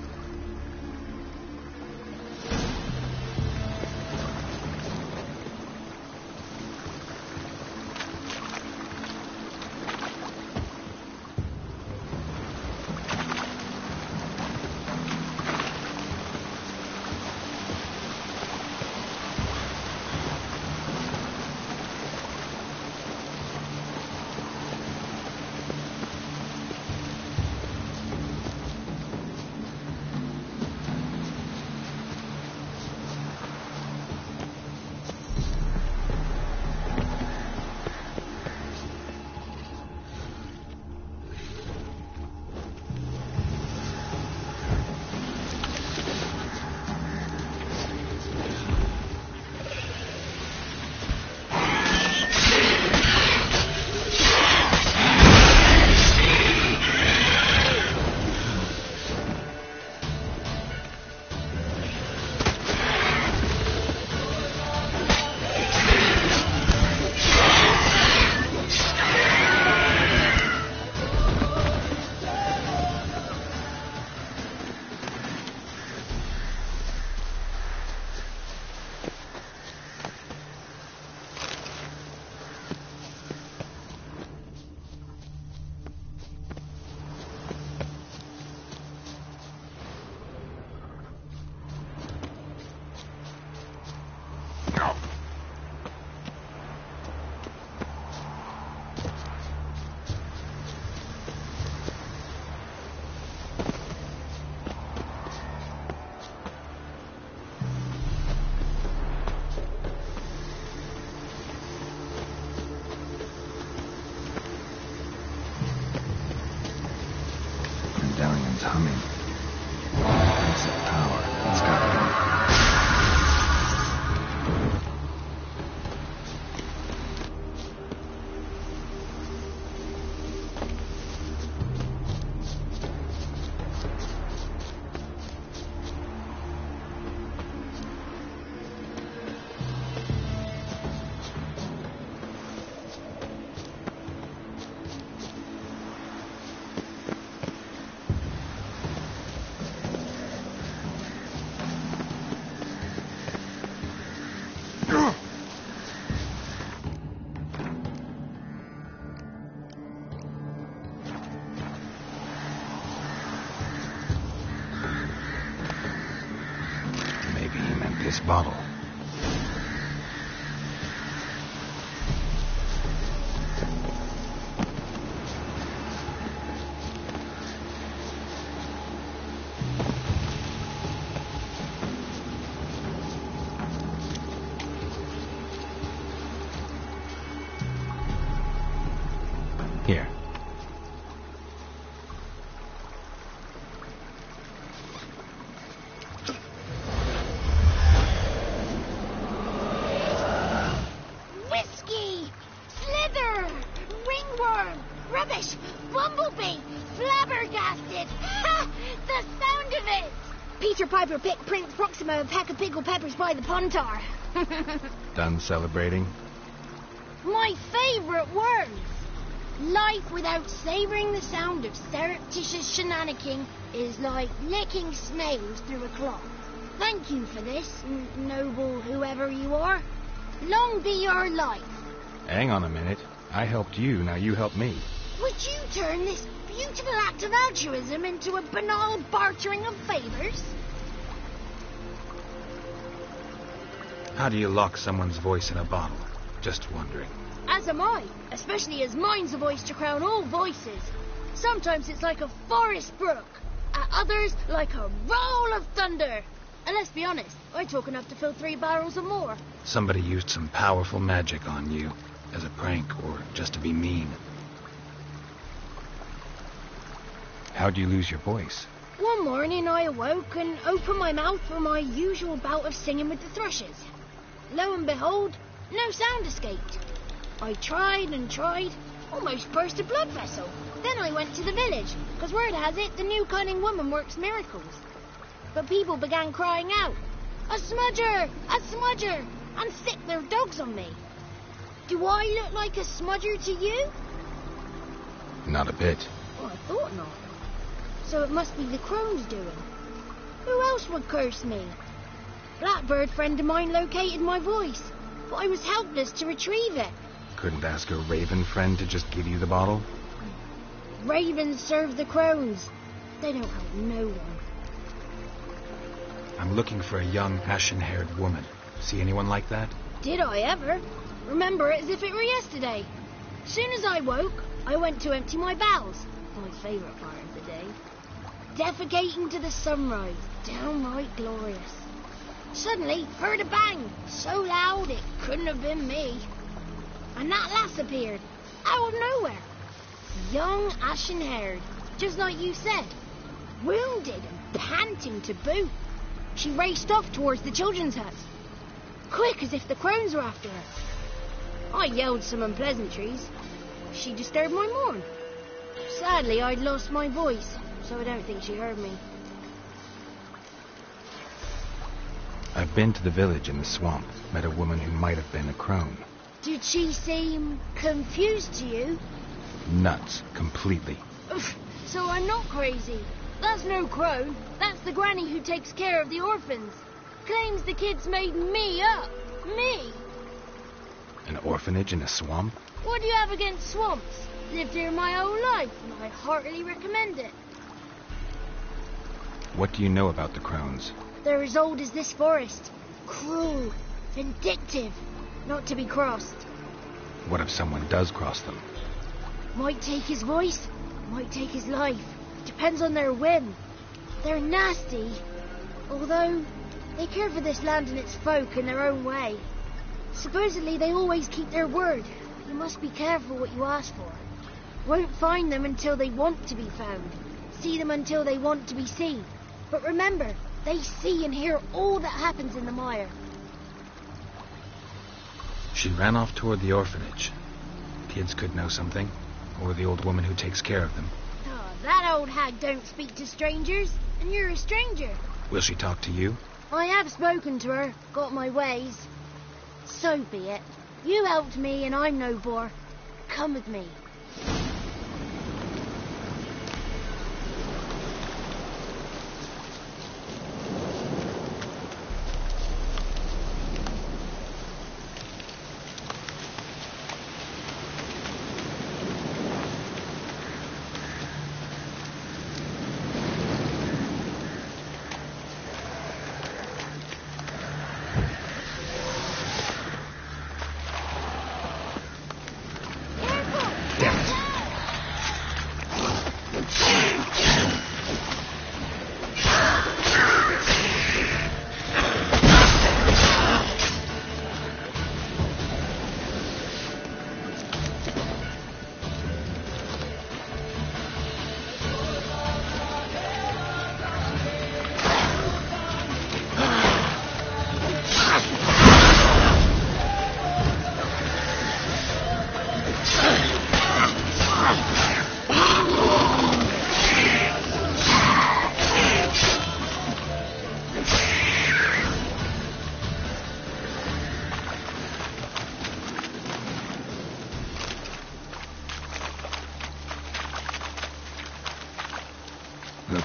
this bottle. Here. Whiskey! Slither! Ringworm! Rubbish! Bumblebee! Flabbergasted! Ha! The sound of it! Peter Piper picked Prince Proximo a pack of pickled peppers by the puntar. Done celebrating? My favourite words! Life without savouring the sound of surreptitious shenanigans is like licking snails through a cloth. Thank you for this, noble whoever you are. Long be your life. Hang on a minute. I helped you, now you help me. Would you turn this beautiful act of altruism into a banal bartering of favours? How do you lock someone's voice in a bottle? Just wondering. As am I, especially as mine's a voice to crown all voices. Sometimes it's like a forest brook, at others like a roll of thunder. And let's be honest, I talk enough to fill 3 barrels or more. Somebody used some powerful magic on you, as a prank or just to be mean. How'd you lose your voice? One morning I awoke and opened my mouth for my usual bout of singing with the thrushes. Lo and behold, no sound escaped. I tried and tried, almost burst a blood vessel. Then I went to the village, because word has it the new cunning woman works miracles. But people began crying out, "A smudger! A smudger!" and sick their dogs on me. Do I look like a smudger to you? Not a bit. Well, I thought not. So it must be the crone's doing. Who else would curse me? Blackbird friend of mine located my voice, but I was helpless to retrieve it. Couldn't ask a raven friend to just give you the bottle? Ravens serve the crones. They don't help no one. I'm looking for a young, ashen-haired woman. See anyone like that? Did I ever? Remember it as if it were yesterday. Soon as I woke, I went to empty my bowels. My favourite part of the day. Defecating to the sunrise. Downright glorious. Suddenly, heard a bang. So loud it couldn't have been me. And that lass appeared, out of nowhere. Young, ashen-haired, just like you said. Wounded and panting to boot. She raced off towards the children's hut. Quick as if the crones were after her. I yelled some unpleasantries. She disturbed my morn. Sadly, I'd lost my voice, so I don't think she heard me. I've been to the village in the swamp. Met a woman who might have been a crone. Did she seem confused to you? Nuts. Completely. So I'm not crazy. That's no crone. That's the granny who takes care of the orphans. Claims the kids made me up. Me. An orphanage in a swamp? What do you have against swamps? Lived here my whole life, and I heartily recommend it. What do you know about the crones? They're as old as this forest. Cruel, vindictive, not to be crossed. What if someone does cross them? Might take his voice, might take his life. Depends on their whim. They're nasty, although they care for this land and its folk in their own way. Supposedly they always keep their word. You must be careful what you ask for. Won't find them until they want to be found. See them until they want to be seen. But remember, they see and hear all that happens in the mire. She ran off toward the orphanage. Kids could know something, or the old woman who takes care of them. Oh, that old hag don't speak to strangers, and you're a stranger. Will she talk to you? I have spoken to her, got my ways. So be it. You helped me, and I'm no bore. Come with me.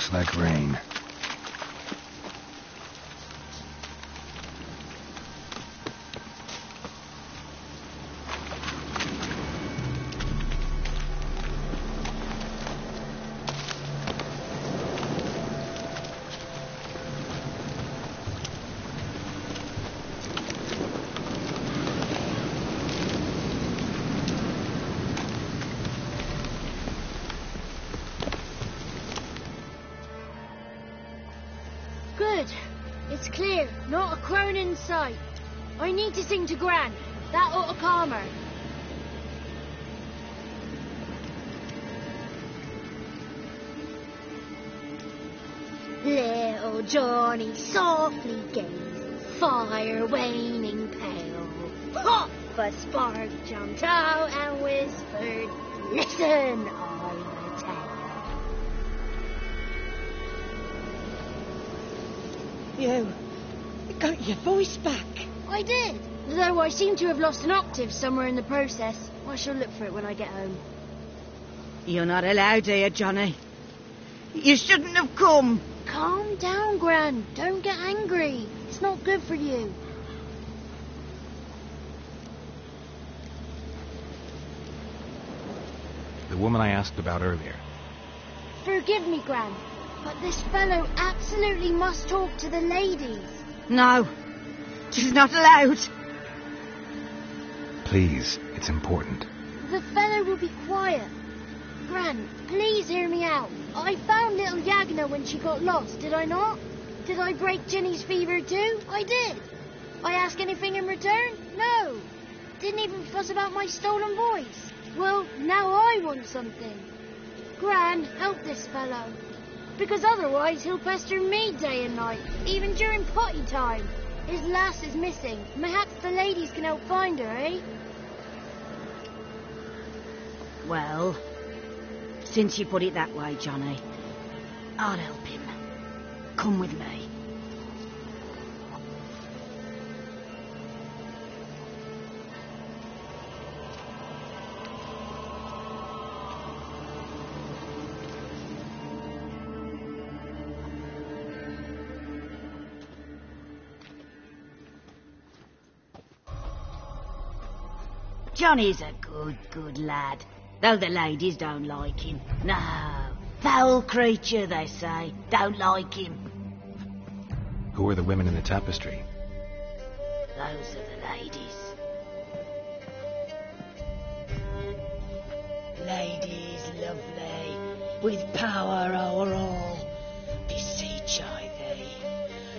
Looks like rain. Good. It's clear. Not a crone in sight. I need to sing to Gran. That ought to calm her. Little Johnny softly gazed, fire waning pale. Pop! A spark jumped out and whispered, "Listen, I'm a tale." You got your voice back. I did, though I seem to have lost an octave somewhere in the process. I shall look for it when I get home. You're not allowed here, Johnny. You shouldn't have come. Calm down, Gran. Don't get angry. It's not good for you. The woman I asked about earlier. Forgive me, Gran, but this fellow absolutely must talk to the ladies. No, she's not allowed. Please, it's important. The fellow will be quiet. Gran, please hear me out. I found little Yagna when she got lost, did I not? Did I break Ginny's fever too? I did. I ask anything in return? No. Didn't even fuss about my stolen voice. Well, now I want something. Gran, help this fellow. Because otherwise he'll pester me day and night, even during potty time. His lass is missing. Perhaps the ladies can help find her, eh? Well, since you put it that way, Johnny, I'll help him. Come with me. Johnny's a good lad, though the ladies don't like him. No, foul creature, they say. Don't like him. Who are the women in the tapestry? Those are the ladies. Ladies lovely, with power o'er all, beseech I thee,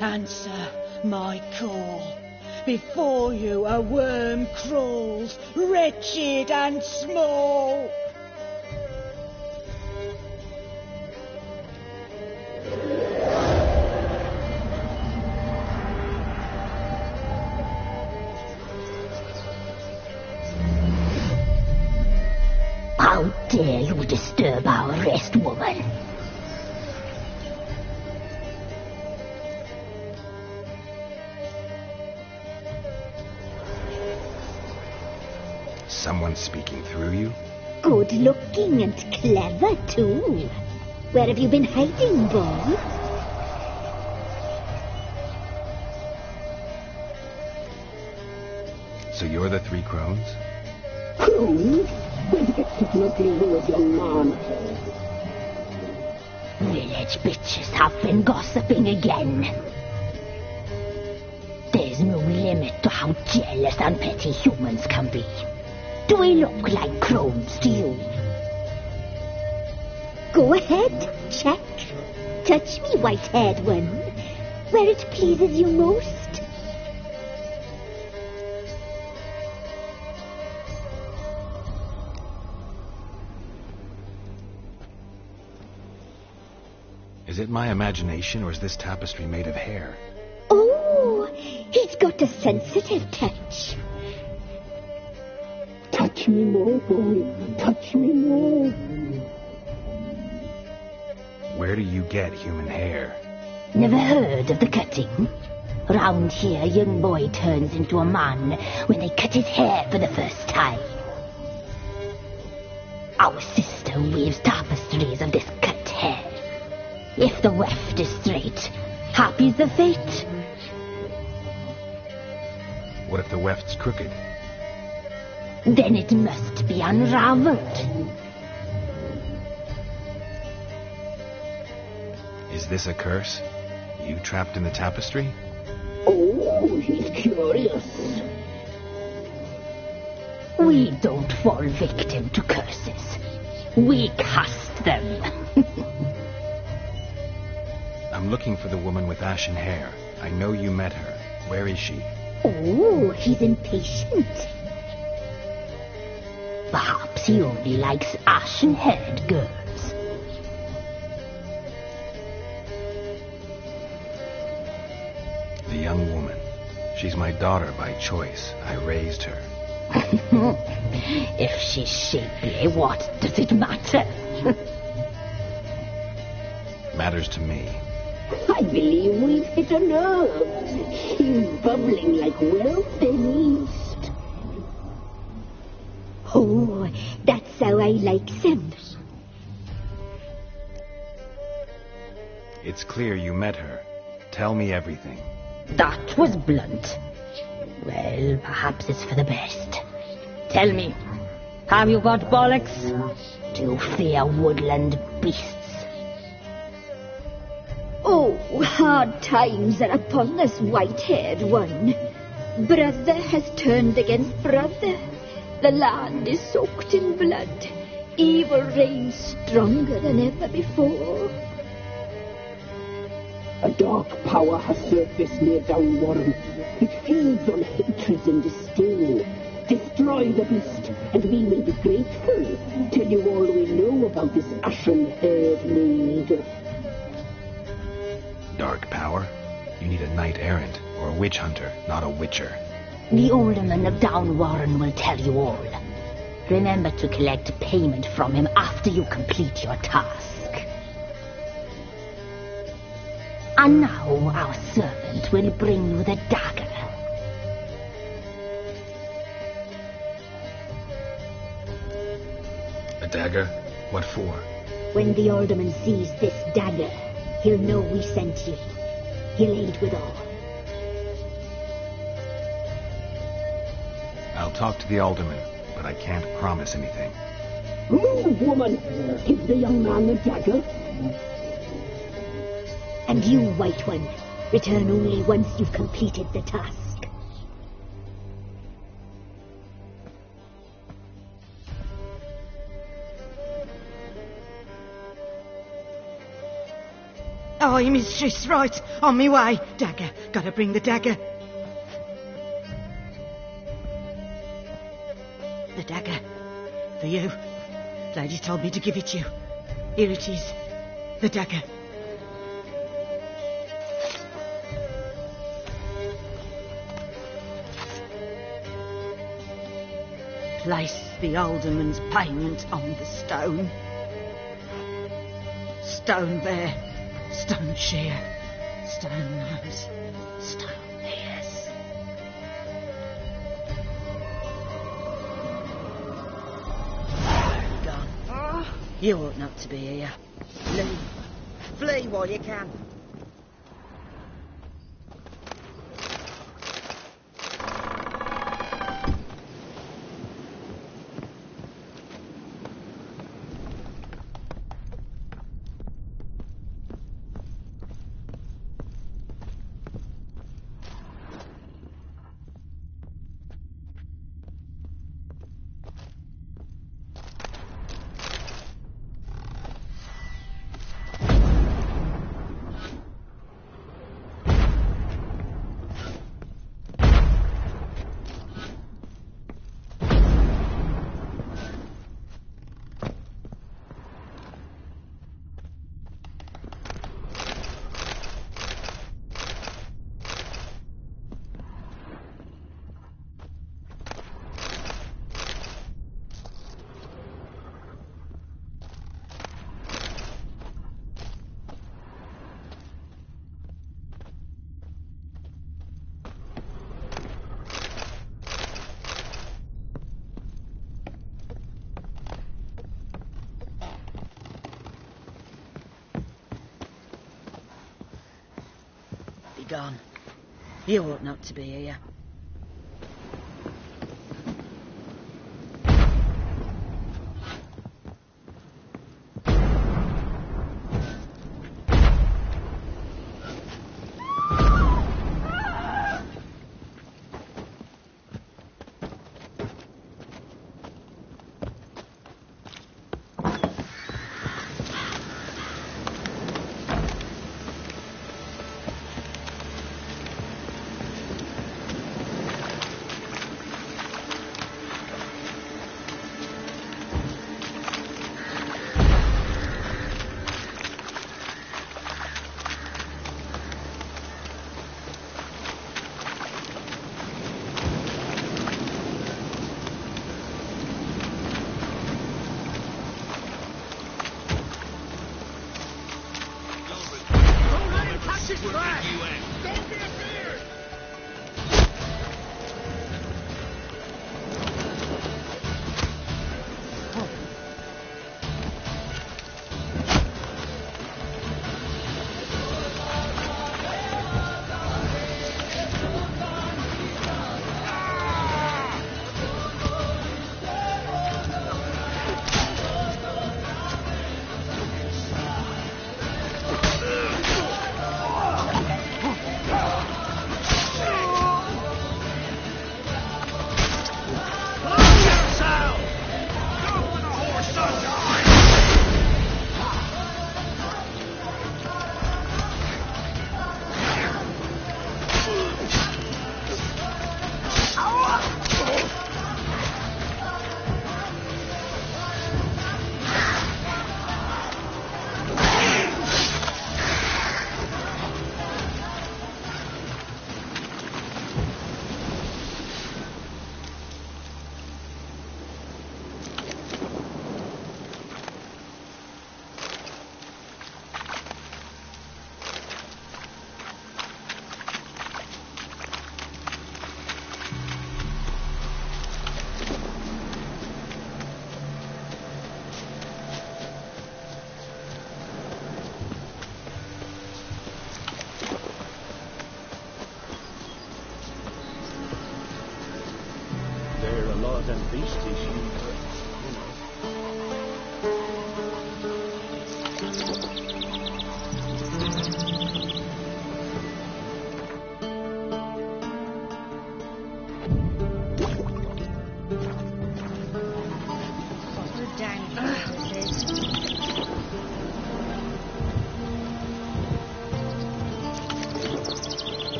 answer my call. Before you a worm crawls, wretched and small. How dare you disturb our rest, woman? Someone speaking through you? Good looking and clever, too. Where have you been hiding, boy? So you're the three crones? Crones? It's nothing to do with your mom. Village bitches have been gossiping again. There's no limit to how jealous and petty humans can be. Do we look like crones to you? Go ahead, check. Touch me, white-haired one, where it pleases you most. Is it my imagination, or is this tapestry made of hair? Oh, he's got a sensitive touch. Touch me more, boy. Touch me more. Where do you get human hair? Never heard of the cutting? Round here, a young boy turns into a man when they cut his hair for the first time. Our sister weaves tapestries of this cut hair. If the weft is straight, happy's the fate. What if the weft's crooked? Then it must be unraveled. Is this a curse? You trapped in the tapestry? Oh, he's curious. We don't fall victim to curses. We cast them. I'm looking for the woman with ashen hair. I know you met her. Where is she? Oh, he's impatient. Perhaps he only likes ashen-haired girls. The young woman. She's my daughter by choice. I raised her. If she's shapely, what does it matter? Matters to me. I believe we've hit a nerve. He's bubbling like well-fed yeast. Oh, that's how I like them. It's clear you met her. Tell me everything. That was blunt. Well, perhaps it's for the best. Tell me, have you got bollocks? Do you fear woodland beasts? Oh, hard times are upon us, white-haired one. Brother has turned against brother. The land is soaked in blood. Evil reigns stronger than ever before. A dark power has surfaced near Downwarren. It feeds on hatred and disdain. Destroy the beast, and we will be grateful. Tell you all we know about this ashen-haired maid. Dark power? You need a knight-errant or a witch hunter, not a witcher. The alderman of Downwarren will tell you all. Remember to collect payment from him after you complete your task. And now our servant will bring you the dagger. A dagger? What for? When the alderman sees this dagger, he'll know we sent you. He'll aid with all. I'll talk to the alderman, but I can't promise anything. Move, woman! Give the young man the dagger. And you, White One, return only once you've completed the task. Aye, mistress, right. On me way. Dagger. Gotta bring the dagger. The dagger. For you. Lady told me to give it to you. Here it is. The dagger. Place the alderman's payment on the stone. Stone there. Stone shear, stone nose, stone ears. Gone. You ought not to be here. Flee. Flee while you can. gone. You ought not to be here. And beasties,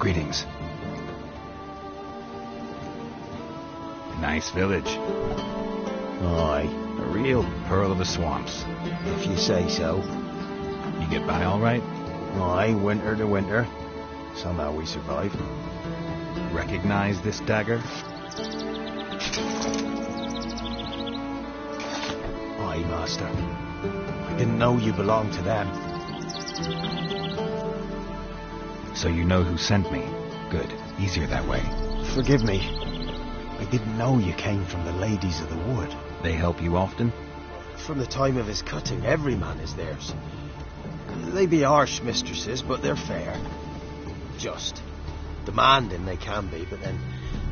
Greetings. Nice village. Aye. A real pearl of the swamps. If you say so. You get by all right? Aye, winter to winter. Somehow we survive. Recognize this dagger? Aye, master. I didn't know you belonged to them. So you know who sent me. Good. Easier that way. Forgive me. I didn't know you came from the Ladies of the Wood. They help you often? From the time of his cutting, every man is theirs. They be harsh mistresses, but they're fair. Just. Demanding they can be, but then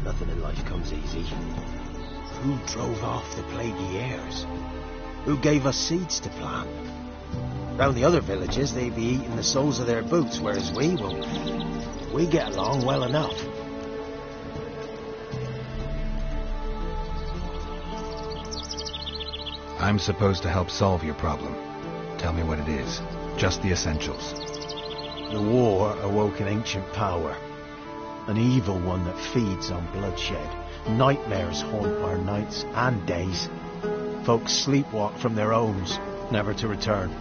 nothing in life comes easy. Who drove off the plaguey heirs? Who gave us seeds to plant? Round the other villages, they be eating the soles of their boots, whereas we get along well enough. I'm supposed to help solve your problem. Tell me what it is. Just the essentials. The war awoke an ancient power. An evil one that feeds on bloodshed. Nightmares haunt our nights and days. Folks sleepwalk from their homes, never to return.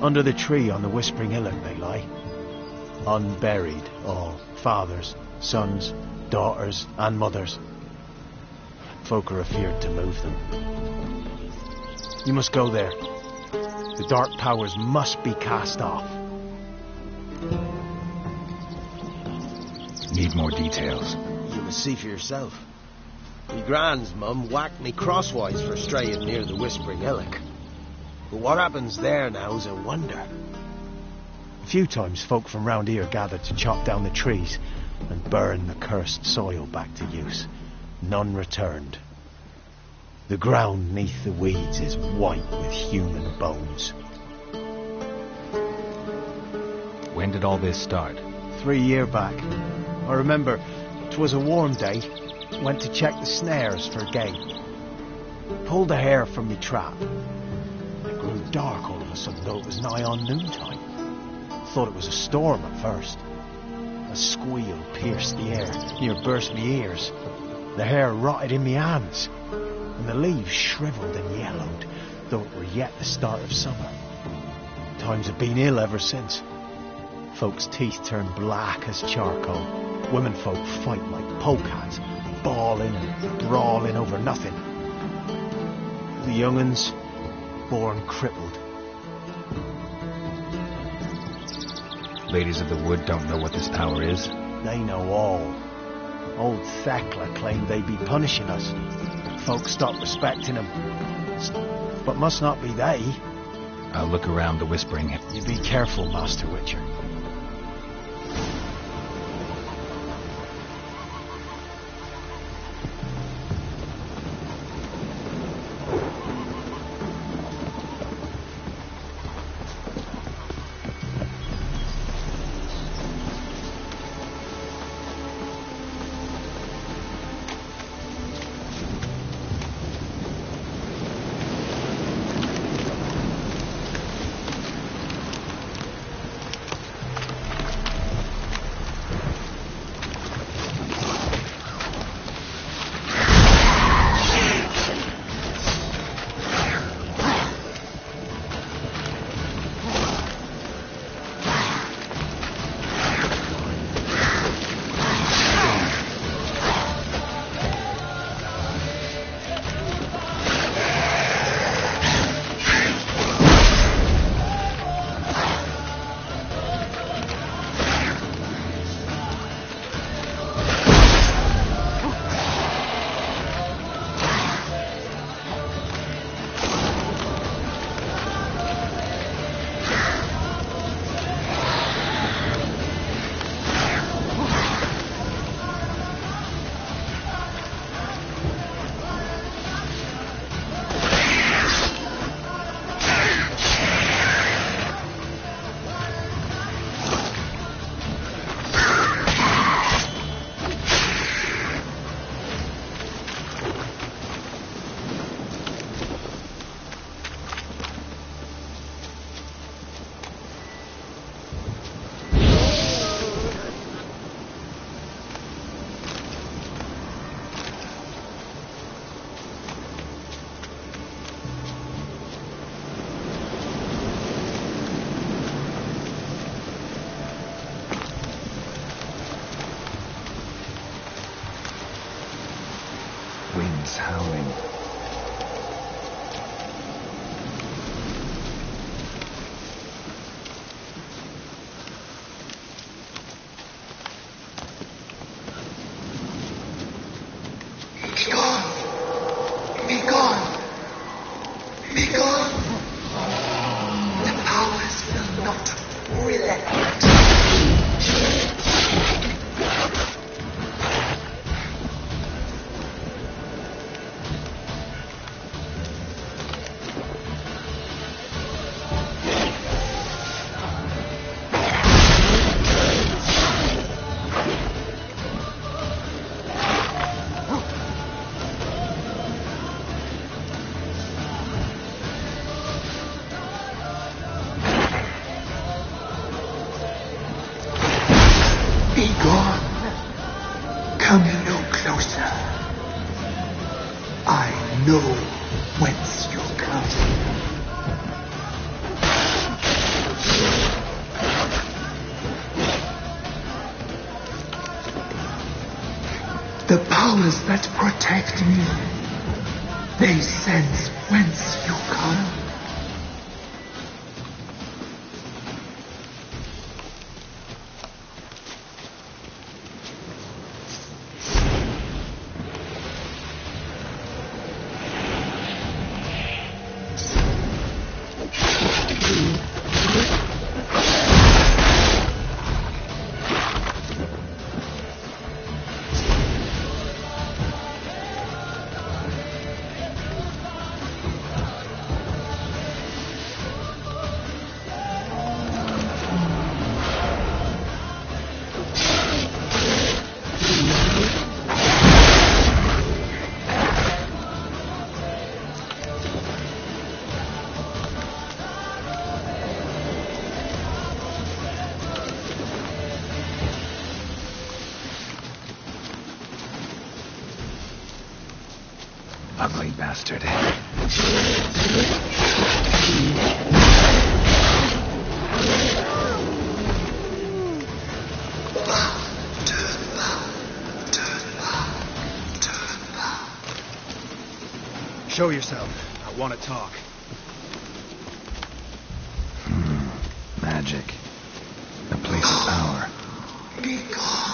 Under the tree on the Whispering Hillock they lie. Unburied all, fathers, sons, daughters and mothers. Folk are afeard to move them. You must go there. The dark powers must be cast off. Need more details. You must see for yourself. Me grand's mum whacked me crosswise for straying near the Whispering Hillock. But what happens there now is a wonder. A few times folk from round here gathered to chop down the trees and burn the cursed soil back to use. None returned. The ground neath the weeds is white with human bones. When did all this start? 3 years back. I remember 'twas a warm day. Went to check the snares for game. Pulled the hair from me trap. It grew dark all of a sudden, though it was nigh on noontime. Thought it was a storm at first. A squeal pierced the air, near burst me ears. The hair rotted in me hands, and the leaves shriveled and yellowed, though it were yet the start of summer. Times have been ill ever since. Folks' teeth turned black as charcoal. Women folk fight like polecats, bawling and brawling over nothing. The young'uns born crippled. Ladies of the Wood don't know what this power is? They know all. Old Thekla claimed they'd be punishing us. Folks stopped respecting them. But must not be they. I'll look around the Whispering. You be careful, Master Witcher. Winds howling. Be gone! Be gone! Be gone! The powers will not relent. Be gone. Come no closer. I know whence you come. The powers that protect me, they sense whence you come. ugly bastard. Show yourself. I want to talk. Magic. A place of power. Be gone.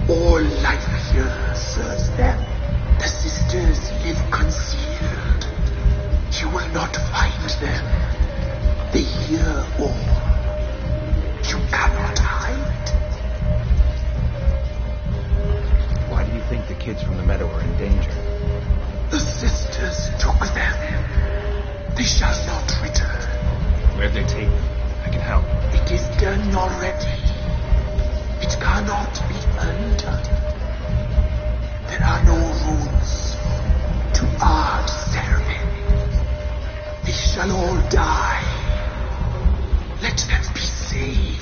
All life here serves them. The sisters live concealed. You will not find them. They hear all. You cannot hide. Why do you think the kids from the meadow are in danger? The sisters took them. They shall not return. Where'd they take them? I can help. It is done already. It cannot be undone. There are no rules to our serving. They shall all die. Let them be saved.